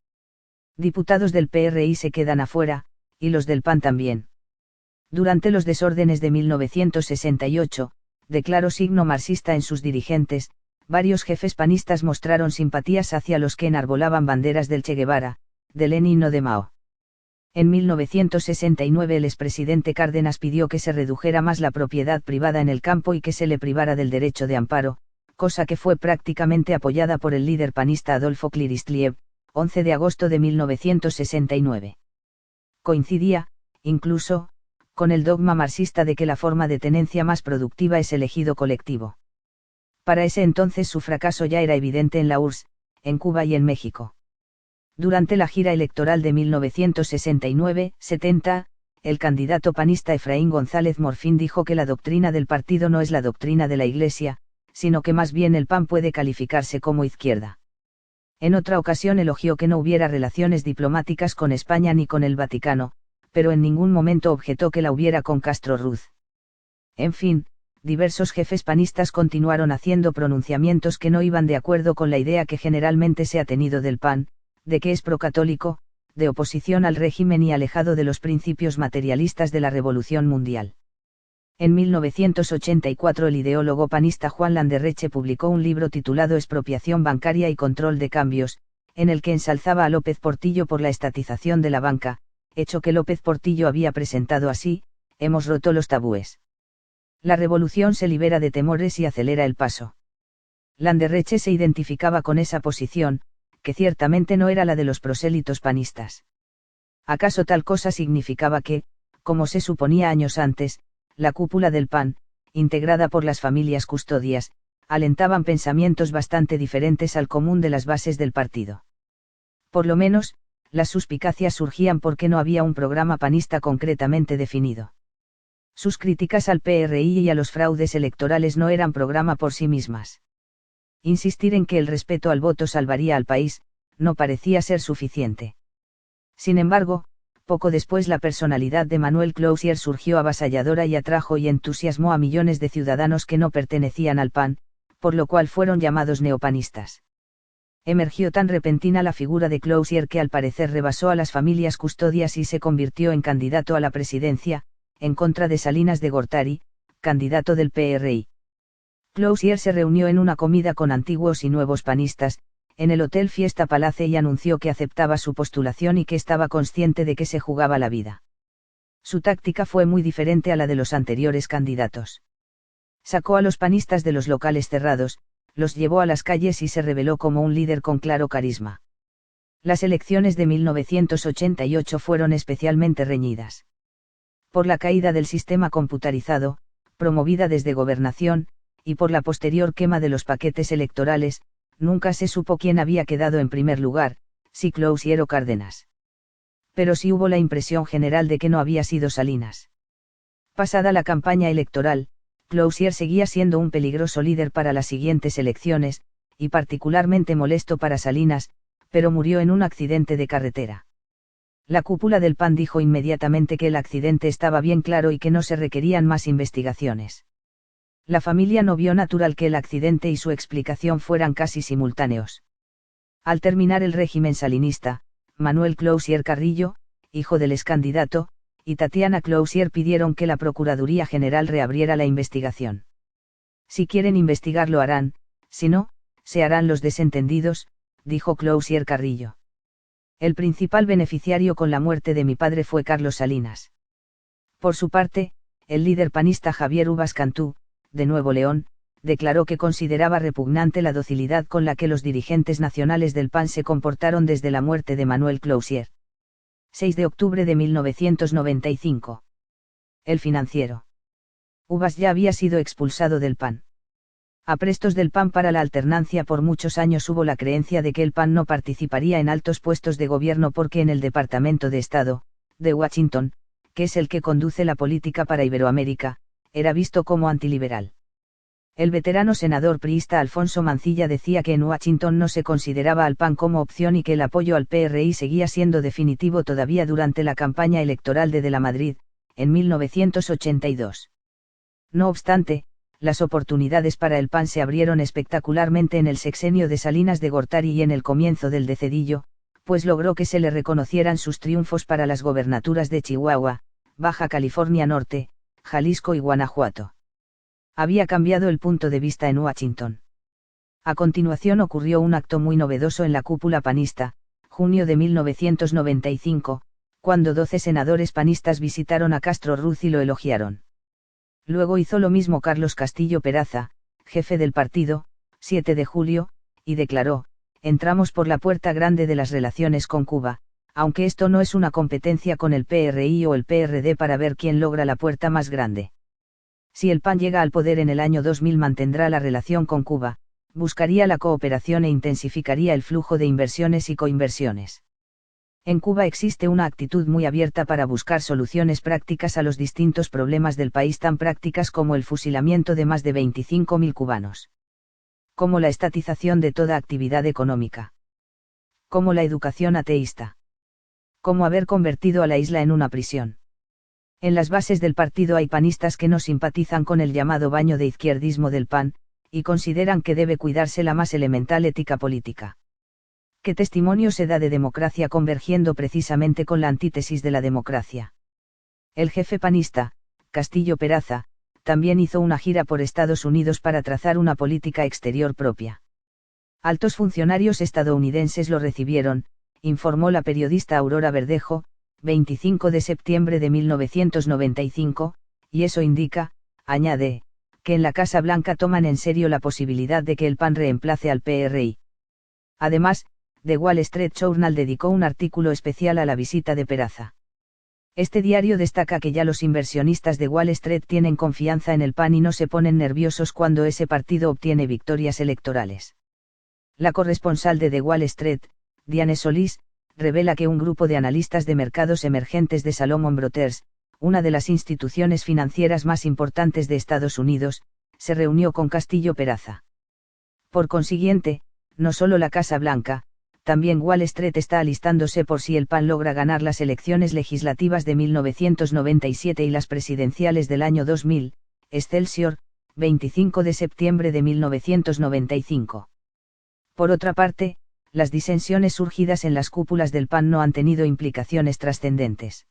S1: diputados del PRI se quedan afuera, y los del PAN también. Durante los desórdenes de 1968, de claro signo marxista en sus dirigentes, varios jefes panistas mostraron simpatías hacia los que enarbolaban banderas del Che Guevara, de Lenin o de Mao. En 1969 el expresidente Cárdenas pidió que se redujera más la propiedad privada en el campo y que se le privara del derecho de amparo, cosa que fue prácticamente apoyada por el líder panista Adolfo Kliristliev, 11 de agosto de 1969. Coincidía, incluso, con el dogma marxista de que la forma de tenencia más productiva es el ejido colectivo. Para ese entonces su fracaso ya era evidente en la URSS, en Cuba y en México. Durante la gira electoral de 1969-70, el candidato panista Efraín González Morfín dijo que la doctrina del partido no es la doctrina de la Iglesia, sino que más bien el PAN puede calificarse como izquierda. En otra ocasión elogió que no hubiera relaciones diplomáticas con España ni con el Vaticano, pero en ningún momento objetó que la hubiera con Castro Ruz. En fin, diversos jefes panistas continuaron haciendo pronunciamientos que no iban de acuerdo con la idea que generalmente se ha tenido del PAN, de que es procatólico, de oposición al régimen y alejado de los principios materialistas de la Revolución Mundial. En 1984 el ideólogo panista Juan Landerreche publicó un libro titulado Expropiación bancaria y control de cambios, en el que ensalzaba a López Portillo por la estatización de la banca, hecho que López Portillo había presentado así: hemos roto los tabúes. La revolución se libera de temores y acelera el paso. Landerreche se identificaba con esa posición, que ciertamente no era la de los prosélitos panistas. ¿Acaso tal cosa significaba que, como se suponía años antes, la cúpula del PAN, integrada por las familias custodias, alentaban pensamientos bastante diferentes al común de las bases del partido? Por lo menos, las suspicacias surgían porque no había un programa panista concretamente definido. Sus críticas al PRI y a los fraudes electorales no eran programa por sí mismas. Insistir en que el respeto al voto salvaría al país, no parecía ser suficiente. Sin embargo, poco después la personalidad de Manuel Clousier surgió avasalladora y atrajo y entusiasmó a millones de ciudadanos que no pertenecían al PAN, por lo cual fueron llamados neopanistas. Emergió tan repentina la figura de Clousier que al parecer rebasó a las familias custodias y se convirtió en candidato a la presidencia, en contra de Salinas de Gortari, candidato del PRI. Clousier se reunió en una comida con antiguos y nuevos panistas, en el Hotel Fiesta Palace, y anunció que aceptaba su postulación y que estaba consciente de que se jugaba la vida. Su táctica fue muy diferente a la de los anteriores candidatos. Sacó a los panistas de los locales cerrados, los llevó a las calles y se reveló como un líder con claro carisma. Las elecciones de 1988 fueron especialmente reñidas. Por la caída del sistema computarizado, promovida desde Gobernación, y por la posterior quema de los paquetes electorales, nunca se supo quién había quedado en primer lugar, si Clouthier o Cárdenas. Pero sí hubo la impresión general de que no había sido Salinas. Pasada la campaña electoral, Clouthier seguía siendo un peligroso líder para las siguientes elecciones, y particularmente molesto para Salinas, pero murió en un accidente de carretera. La cúpula del PAN dijo inmediatamente que el accidente estaba bien claro y que no se requerían más investigaciones. La familia no vio natural que el accidente y su explicación fueran casi simultáneos. Al terminar el régimen salinista, Manuel Clouthier Carrillo, hijo del excandidato, y Tatiana Clouthier pidieron que la Procuraduría General reabriera la investigación. Si quieren investigar lo harán, si no, se harán los desentendidos, dijo Clouthier Carrillo. El principal beneficiario con la muerte de mi padre fue Carlos Salinas. Por su parte, el líder panista Javier Uvas Cantú, de Nuevo León, declaró que consideraba repugnante la docilidad con la que los dirigentes nacionales del PAN se comportaron desde la muerte de Manuel Clouthier. 6 de octubre de 1995. El Financiero. Uvas ya había sido expulsado del PAN. Aprestos del PAN para la alternancia. Por muchos años hubo la creencia de que el PAN no participaría en altos puestos de gobierno porque en el Departamento de Estado, de Washington, que es el que conduce la política para Iberoamérica, era visto como antiliberal. El veterano senador priista Alfonso Mancilla decía que en Washington no se consideraba al PAN como opción y que el apoyo al PRI seguía siendo definitivo todavía durante la campaña electoral de la Madrid, en 1982. No obstante, las oportunidades para el PAN se abrieron espectacularmente en el sexenio de Salinas de Gortari y en el comienzo del de Zedillo, pues logró que se le reconocieran sus triunfos para las gobernaturas de Chihuahua, Baja California Norte, Jalisco y Guanajuato. Había cambiado el punto de vista en Washington. A continuación ocurrió un acto muy novedoso en la cúpula panista, junio de 1995, cuando 12 senadores panistas visitaron a Castro Ruz y lo elogiaron. Luego hizo lo mismo Carlos Castillo Peraza, jefe del partido, 7 de julio, y declaró: entramos por la puerta grande de las relaciones con Cuba, aunque esto no es una competencia con el PRI o el PRD para ver quién logra la puerta más grande. Si el PAN llega al poder en el año 2000 mantendrá la relación con Cuba, buscaría la cooperación e intensificaría el flujo de inversiones y coinversiones. En Cuba existe una actitud muy abierta para buscar soluciones prácticas a los distintos problemas del país, tan prácticas como el fusilamiento de más de 25.000 cubanos. Como la estatización de toda actividad económica. Como la educación ateísta. Como haber convertido a la isla en una prisión. En las bases del partido hay panistas que no simpatizan con el llamado baño de izquierdismo del PAN, y consideran que debe cuidarse la más elemental ética política. ¿Qué testimonio se da de democracia convergiendo precisamente con la antítesis de la democracia? El jefe panista, Castillo Peraza, también hizo una gira por Estados Unidos para trazar una política exterior propia. Altos funcionarios estadounidenses lo recibieron, informó la periodista Aurora Verdejo, 25 de septiembre de 1995, y eso indica, añade, que en la Casa Blanca toman en serio la posibilidad de que el PAN reemplace al PRI. Además, The Wall Street Journal dedicó un artículo especial a la visita de Peraza. Este diario destaca que ya los inversionistas de Wall Street tienen confianza en el PAN y no se ponen nerviosos cuando ese partido obtiene victorias electorales. La corresponsal de The Wall Street, Diane Solís, revela que un grupo de analistas de mercados emergentes de Salomon Brothers, una de las instituciones financieras más importantes de Estados Unidos, se reunió con Castillo Peraza. Por consiguiente, no solo la Casa Blanca, también Wall Street está alistándose por si el PAN logra ganar las elecciones legislativas de 1997 y las presidenciales del año 2000, Excelsior, 25 de septiembre de 1995. Por otra parte, las disensiones surgidas en las cúpulas del PAN no han tenido implicaciones trascendentes.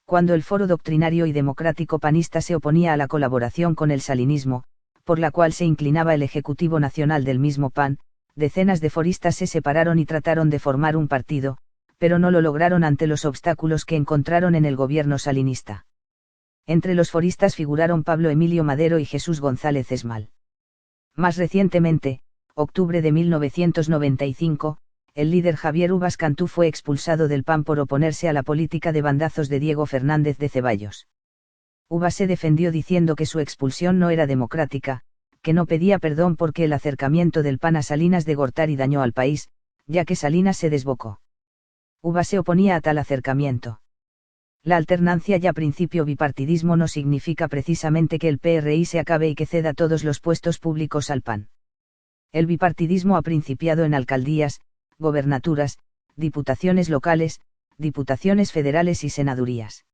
S1: Cuando el Foro Doctrinario y Democrático Panista se oponía a la colaboración con el salinismo, por la cual se inclinaba el Ejecutivo Nacional del mismo PAN, Decenas de foristas se separaron y trataron de formar un partido, pero no lo lograron ante los obstáculos que encontraron en el gobierno salinista. Entre los foristas figuraron Pablo Emilio Madero y Jesús González Esmal. Más recientemente, octubre de 1995, el líder Javier Uvas Cantú fue expulsado del PAN por oponerse a la política de bandazos de Diego Fernández de Ceballos. Uvas se defendió diciendo que su expulsión no era democrática, que no pedía perdón porque el acercamiento del PAN a Salinas de Gortari dañó al país, ya que Salinas se desbocó. Uvas se oponía a tal acercamiento. La alternancia y a principio bipartidismo no significa precisamente que el PRI se acabe y que ceda todos los puestos públicos al PAN. El bipartidismo ha principiado en alcaldías, gobernaturas, diputaciones locales, diputaciones federales y senadurías.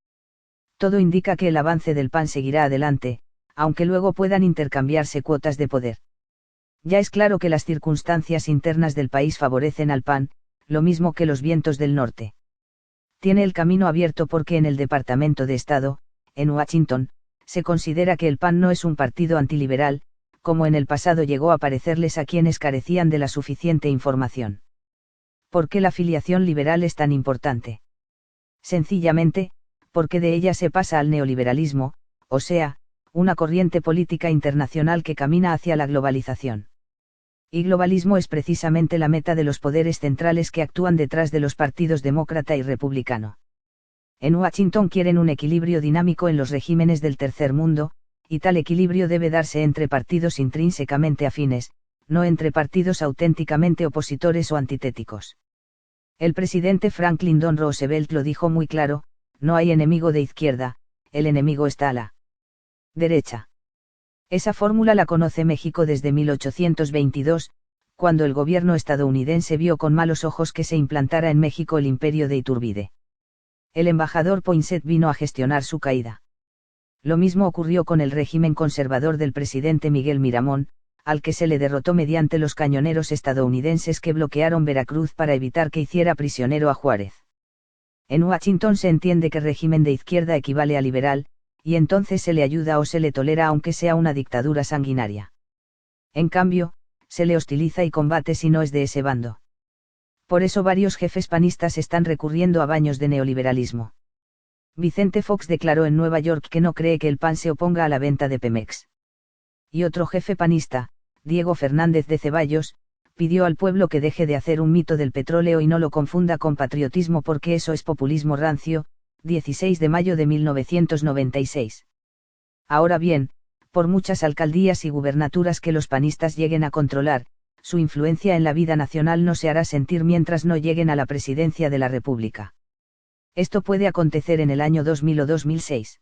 S1: Todo indica que el avance del PAN seguirá adelante, aunque luego puedan intercambiarse cuotas de poder. Ya es claro que las circunstancias internas del país favorecen al PAN, lo mismo que los vientos del norte. Tiene el camino abierto porque en el Departamento de Estado, en Washington, se considera que el PAN no es un partido antiliberal, como en el pasado llegó a parecerles a quienes carecían de la suficiente información. ¿Por qué la filiación liberal es tan importante? Sencillamente, porque de ella se pasa al neoliberalismo, o sea, una corriente política internacional que camina hacia la globalización. Y globalismo es precisamente la meta de los poderes centrales que actúan detrás de los partidos demócrata y republicano. En Washington quieren un equilibrio dinámico en los regímenes del tercer mundo, y tal equilibrio debe darse entre partidos intrínsecamente afines, no entre partidos auténticamente opositores o antitéticos. El presidente Franklin D. Roosevelt lo dijo muy claro: no hay enemigo de izquierda, el enemigo está a la derecha. Esa fórmula la conoce México desde 1822, cuando el gobierno estadounidense vio con malos ojos que se implantara en México el imperio de Iturbide. El embajador Poinsett vino a gestionar su caída. Lo mismo ocurrió con el régimen conservador del presidente Miguel Miramón, al que se le derrotó mediante los cañoneros estadounidenses que bloquearon Veracruz para evitar que hiciera prisionero a Juárez. En Washington se entiende que régimen de izquierda equivale a liberal, y entonces se le ayuda o se le tolera aunque sea una dictadura sanguinaria. En cambio, se le hostiliza y combate si no es de ese bando. Por eso varios jefes panistas están recurriendo a baños de neoliberalismo. Vicente Fox declaró en Nueva York que no cree que el PAN se oponga a la venta de Pemex. Y otro jefe panista, Diego Fernández de Ceballos, pidió al pueblo que deje de hacer un mito del petróleo y no lo confunda con patriotismo porque eso es populismo rancio. 16 de mayo de 1996. Ahora bien, por muchas alcaldías y gubernaturas que los panistas lleguen a controlar, su influencia en la vida nacional no se hará sentir mientras no lleguen a la presidencia de la República. Esto puede acontecer en el año 2000 o 2006.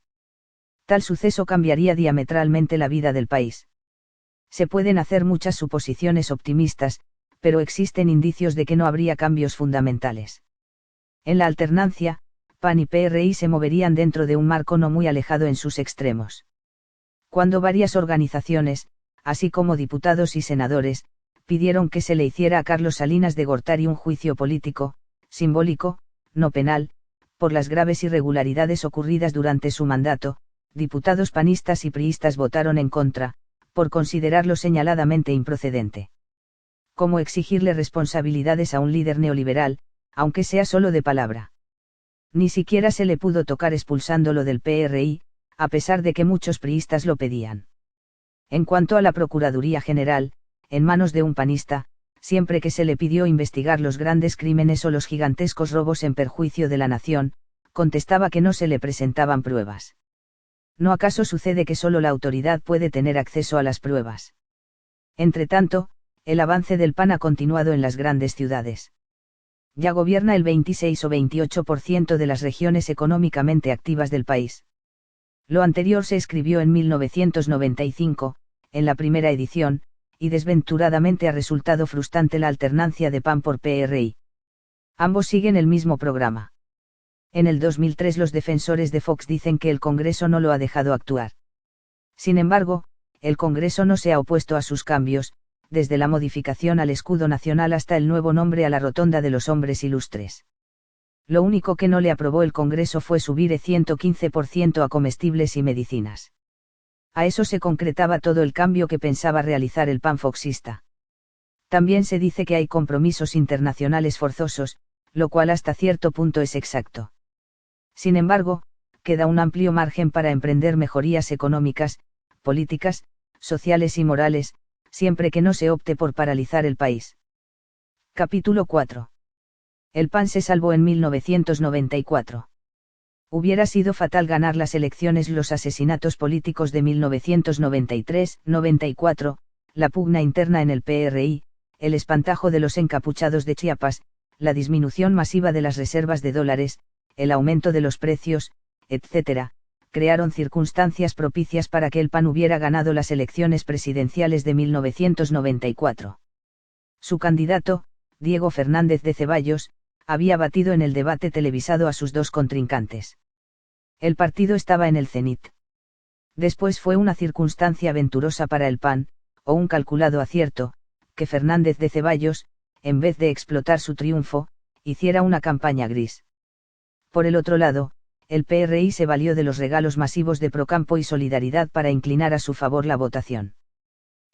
S1: Tal suceso cambiaría diametralmente la vida del país. Se pueden hacer muchas suposiciones optimistas, pero existen indicios de que no habría cambios fundamentales. En la alternancia, PAN y PRI se moverían dentro de un marco no muy alejado en sus extremos. Cuando varias organizaciones, así como diputados y senadores, pidieron que se le hiciera a Carlos Salinas de Gortari un juicio político, simbólico, no penal, por las graves irregularidades ocurridas durante su mandato, diputados panistas y priistas votaron en contra, por considerarlo señaladamente improcedente. ¿Cómo exigirle responsabilidades a un líder neoliberal, aunque sea solo de palabra? Ni siquiera se le pudo tocar expulsándolo del PRI, a pesar de que muchos priistas lo pedían. En cuanto a la Procuraduría General, en manos de un panista, siempre que se le pidió investigar los grandes crímenes o los gigantescos robos en perjuicio de la nación, contestaba que no se le presentaban pruebas. ¿No acaso sucede que solo la autoridad puede tener acceso a las pruebas? Entretanto, el avance del PAN ha continuado en las grandes ciudades. Ya gobierna el 26 o 28% de las regiones económicamente activas del país. Lo anterior se escribió en 1995, en la primera edición, y desventuradamente ha resultado frustrante la alternancia de PAN por PRI. Ambos siguen el mismo programa. En el 2003 los defensores de Fox dicen que el Congreso no lo ha dejado actuar. Sin embargo, el Congreso no se ha opuesto a sus cambios, desde la modificación al escudo nacional hasta el nuevo nombre a la Rotonda de los Hombres Ilustres. Lo único que no le aprobó el Congreso fue subir el 115% a comestibles y medicinas. A eso se concretaba todo el cambio que pensaba realizar el PAN foxista. También se dice que hay compromisos internacionales forzosos, lo cual hasta cierto punto es exacto. Sin embargo, queda un amplio margen para emprender mejorías económicas, políticas, sociales y morales, siempre que no se opte por paralizar el país. Capítulo 4. El PAN se salvó en 1994. Hubiera sido fatal ganar las elecciones, los asesinatos políticos de 1993-94, la pugna interna en el PRI, el espantajo de los encapuchados de Chiapas, la disminución masiva de las reservas de dólares, el aumento de los precios, etc., crearon circunstancias propicias para que el PAN hubiera ganado las elecciones presidenciales de 1994. Su candidato, Diego Fernández de Ceballos, había batido en el debate televisado a sus dos contrincantes. El partido estaba en el cenit. Después fue una circunstancia venturosa para el PAN, o un calculado acierto, que Fernández de Ceballos, en vez de explotar su triunfo, hiciera una campaña gris. Por el otro lado, el PRI se valió de los regalos masivos de Procampo y Solidaridad para inclinar a su favor la votación.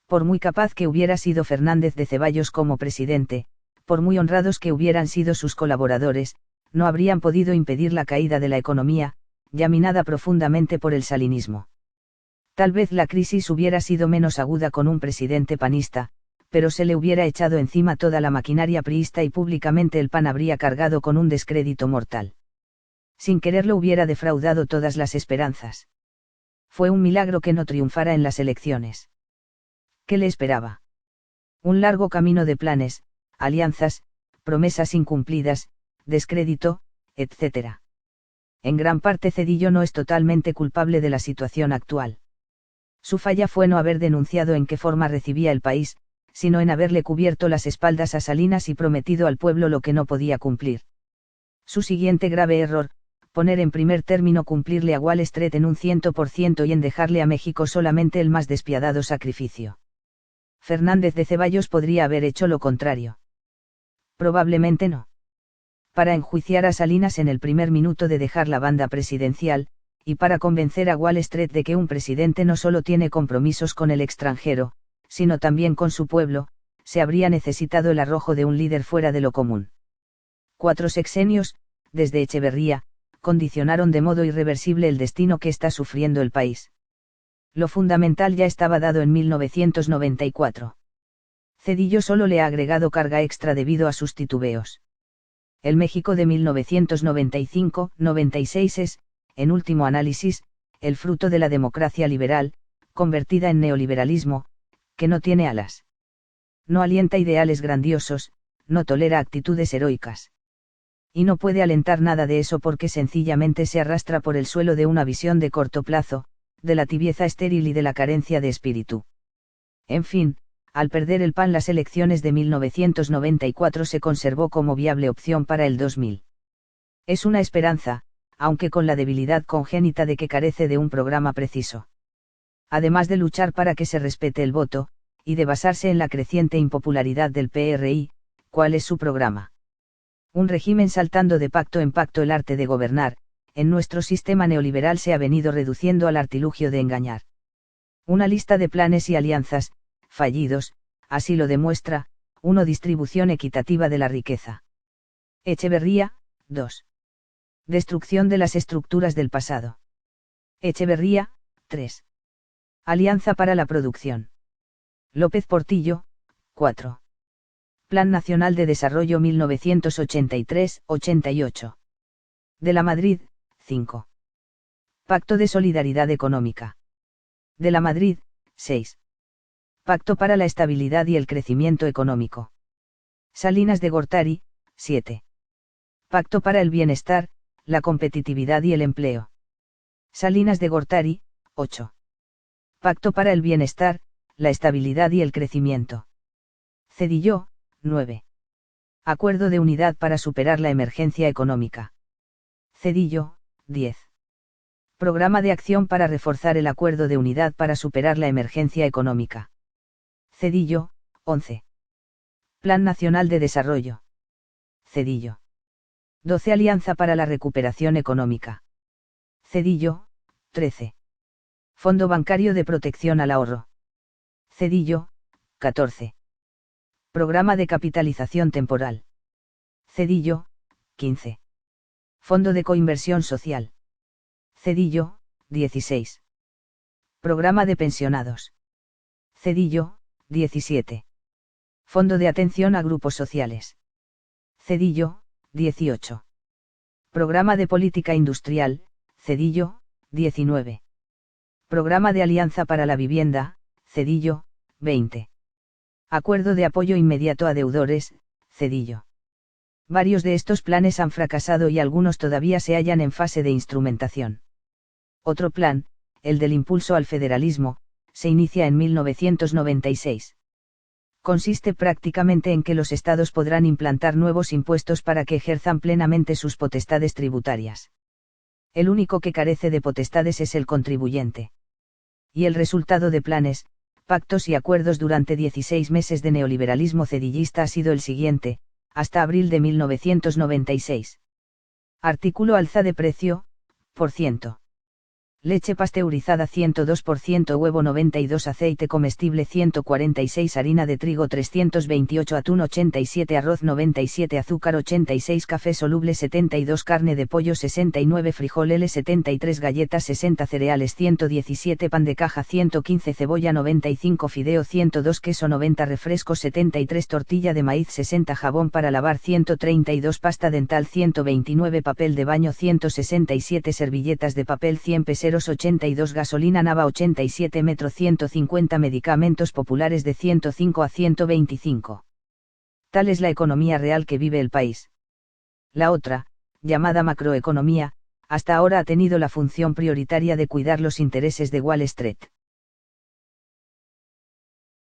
S1: Por muy capaz que hubiera sido Fernández de Ceballos como presidente, por muy honrados que hubieran sido sus colaboradores, no habrían podido impedir la caída de la economía, ya minada profundamente por el salinismo. Tal vez la crisis hubiera sido menos aguda con un presidente panista, pero se le hubiera echado encima toda la maquinaria priista y públicamente el PAN habría cargado con un descrédito mortal. Sin quererlo hubiera defraudado todas las esperanzas. Fue un milagro que no triunfara en las elecciones. ¿Qué le esperaba? Un largo camino de planes, alianzas, promesas incumplidas, descrédito, etc. En gran parte Zedillo no es totalmente culpable de la situación actual. Su falla fue no haber denunciado en qué forma recibía el país, sino en haberle cubierto las espaldas a Salinas y prometido al pueblo lo que no podía cumplir. Su siguiente grave error, poner en primer término cumplirle a Wall Street en un 100% y en dejarle a México solamente el más despiadado sacrificio. Fernández de Ceballos podría haber hecho lo contrario. Probablemente no. Para enjuiciar a Salinas en el primer minuto de dejar la banda presidencial, y para convencer a Wall Street de que un presidente no solo tiene compromisos con el extranjero, sino también con su pueblo, se habría necesitado el arrojo de un líder fuera de lo común. 4 sexenios, desde Echeverría, condicionaron de modo irreversible el destino que está sufriendo el país. Lo fundamental ya estaba dado en 1994. Zedillo solo le ha agregado carga extra debido a sus titubeos. El México de 1995-96 es, en último análisis, el fruto de la democracia liberal, convertida en neoliberalismo, que no tiene alas. No alienta ideales grandiosos, no tolera actitudes heroicas. Y no puede alentar nada de eso porque sencillamente se arrastra por el suelo de una visión de corto plazo, de la tibieza estéril y de la carencia de espíritu. En fin, al perder el PAN las elecciones de 1994 se conservó como viable opción para el 2000. Es una esperanza, aunque con la debilidad congénita de que carece de un programa preciso. Además de luchar para que se respete el voto, y de basarse en la creciente impopularidad del PRI, ¿cuál es su programa? Un régimen saltando de pacto en pacto el arte de gobernar, en nuestro sistema neoliberal se ha venido reduciendo al artilugio de engañar. Una lista de planes y alianzas, fallidos, así lo demuestra, 1. Distribución equitativa de la riqueza. Echeverría, 2. Destrucción de las estructuras del pasado. Echeverría, 3. Alianza para la producción. López Portillo, 4. Plan Nacional de Desarrollo 1983-88. De la Madrid, 5. Pacto de Solidaridad Económica. De la Madrid, 6. Pacto para la Estabilidad y el Crecimiento Económico. Salinas de Gortari, 7. Pacto para el Bienestar, la Competitividad y el Empleo. Salinas de Gortari, 8. Pacto para el Bienestar, la Estabilidad y el Crecimiento. Zedillo, 9. Acuerdo de unidad para superar la emergencia económica. Zedillo, 10. Programa de acción para reforzar el acuerdo de unidad para superar la emergencia económica. Zedillo, 11. Plan Nacional de Desarrollo. Zedillo. 12. Alianza para la recuperación económica. Zedillo, 13. Fondo Bancario de Protección al Ahorro. Zedillo, 14. Programa de capitalización temporal. Cedillo, 15. Fondo de coinversión social. Cedillo, 16. Programa de pensionados. Cedillo, 17. Fondo de atención a grupos sociales. Cedillo, 18. Programa de política industrial, Cedillo, 19. Programa de alianza para la vivienda, Cedillo, 20. Acuerdo de apoyo inmediato a deudores, Cedillo. Varios de estos planes han fracasado y algunos todavía se hallan en fase de instrumentación. Otro plan, el del impulso al federalismo, se inicia en 1996. Consiste prácticamente en que los estados podrán implantar nuevos impuestos para que ejerzan plenamente sus potestades tributarias. El único que carece de potestades es el contribuyente. Y el resultado de planes, pactos y acuerdos durante 16 meses de neoliberalismo cedillista ha sido el siguiente, hasta abril de 1996. Artículo: alza de precio, por ciento. Leche pasteurizada 102%, huevo 92, aceite comestible 146, harina de trigo 328, atún 87, arroz 97, azúcar 86, café soluble 72, carne de pollo 69, frijol L 73, galletas 60, cereales 117, pan de caja 115, cebolla 95, fideo 102, queso 90, refresco 73, tortilla de maíz 60, jabón para lavar 132, pasta dental 129, papel de baño 167, servilletas de papel 100 peseros 82, gasolina Nava 87, metro 150, medicamentos populares de 105 a 125. Tal es la economía real que vive el país. La otra, llamada macroeconomía, hasta ahora ha tenido la función prioritaria de cuidar los intereses de Wall Street.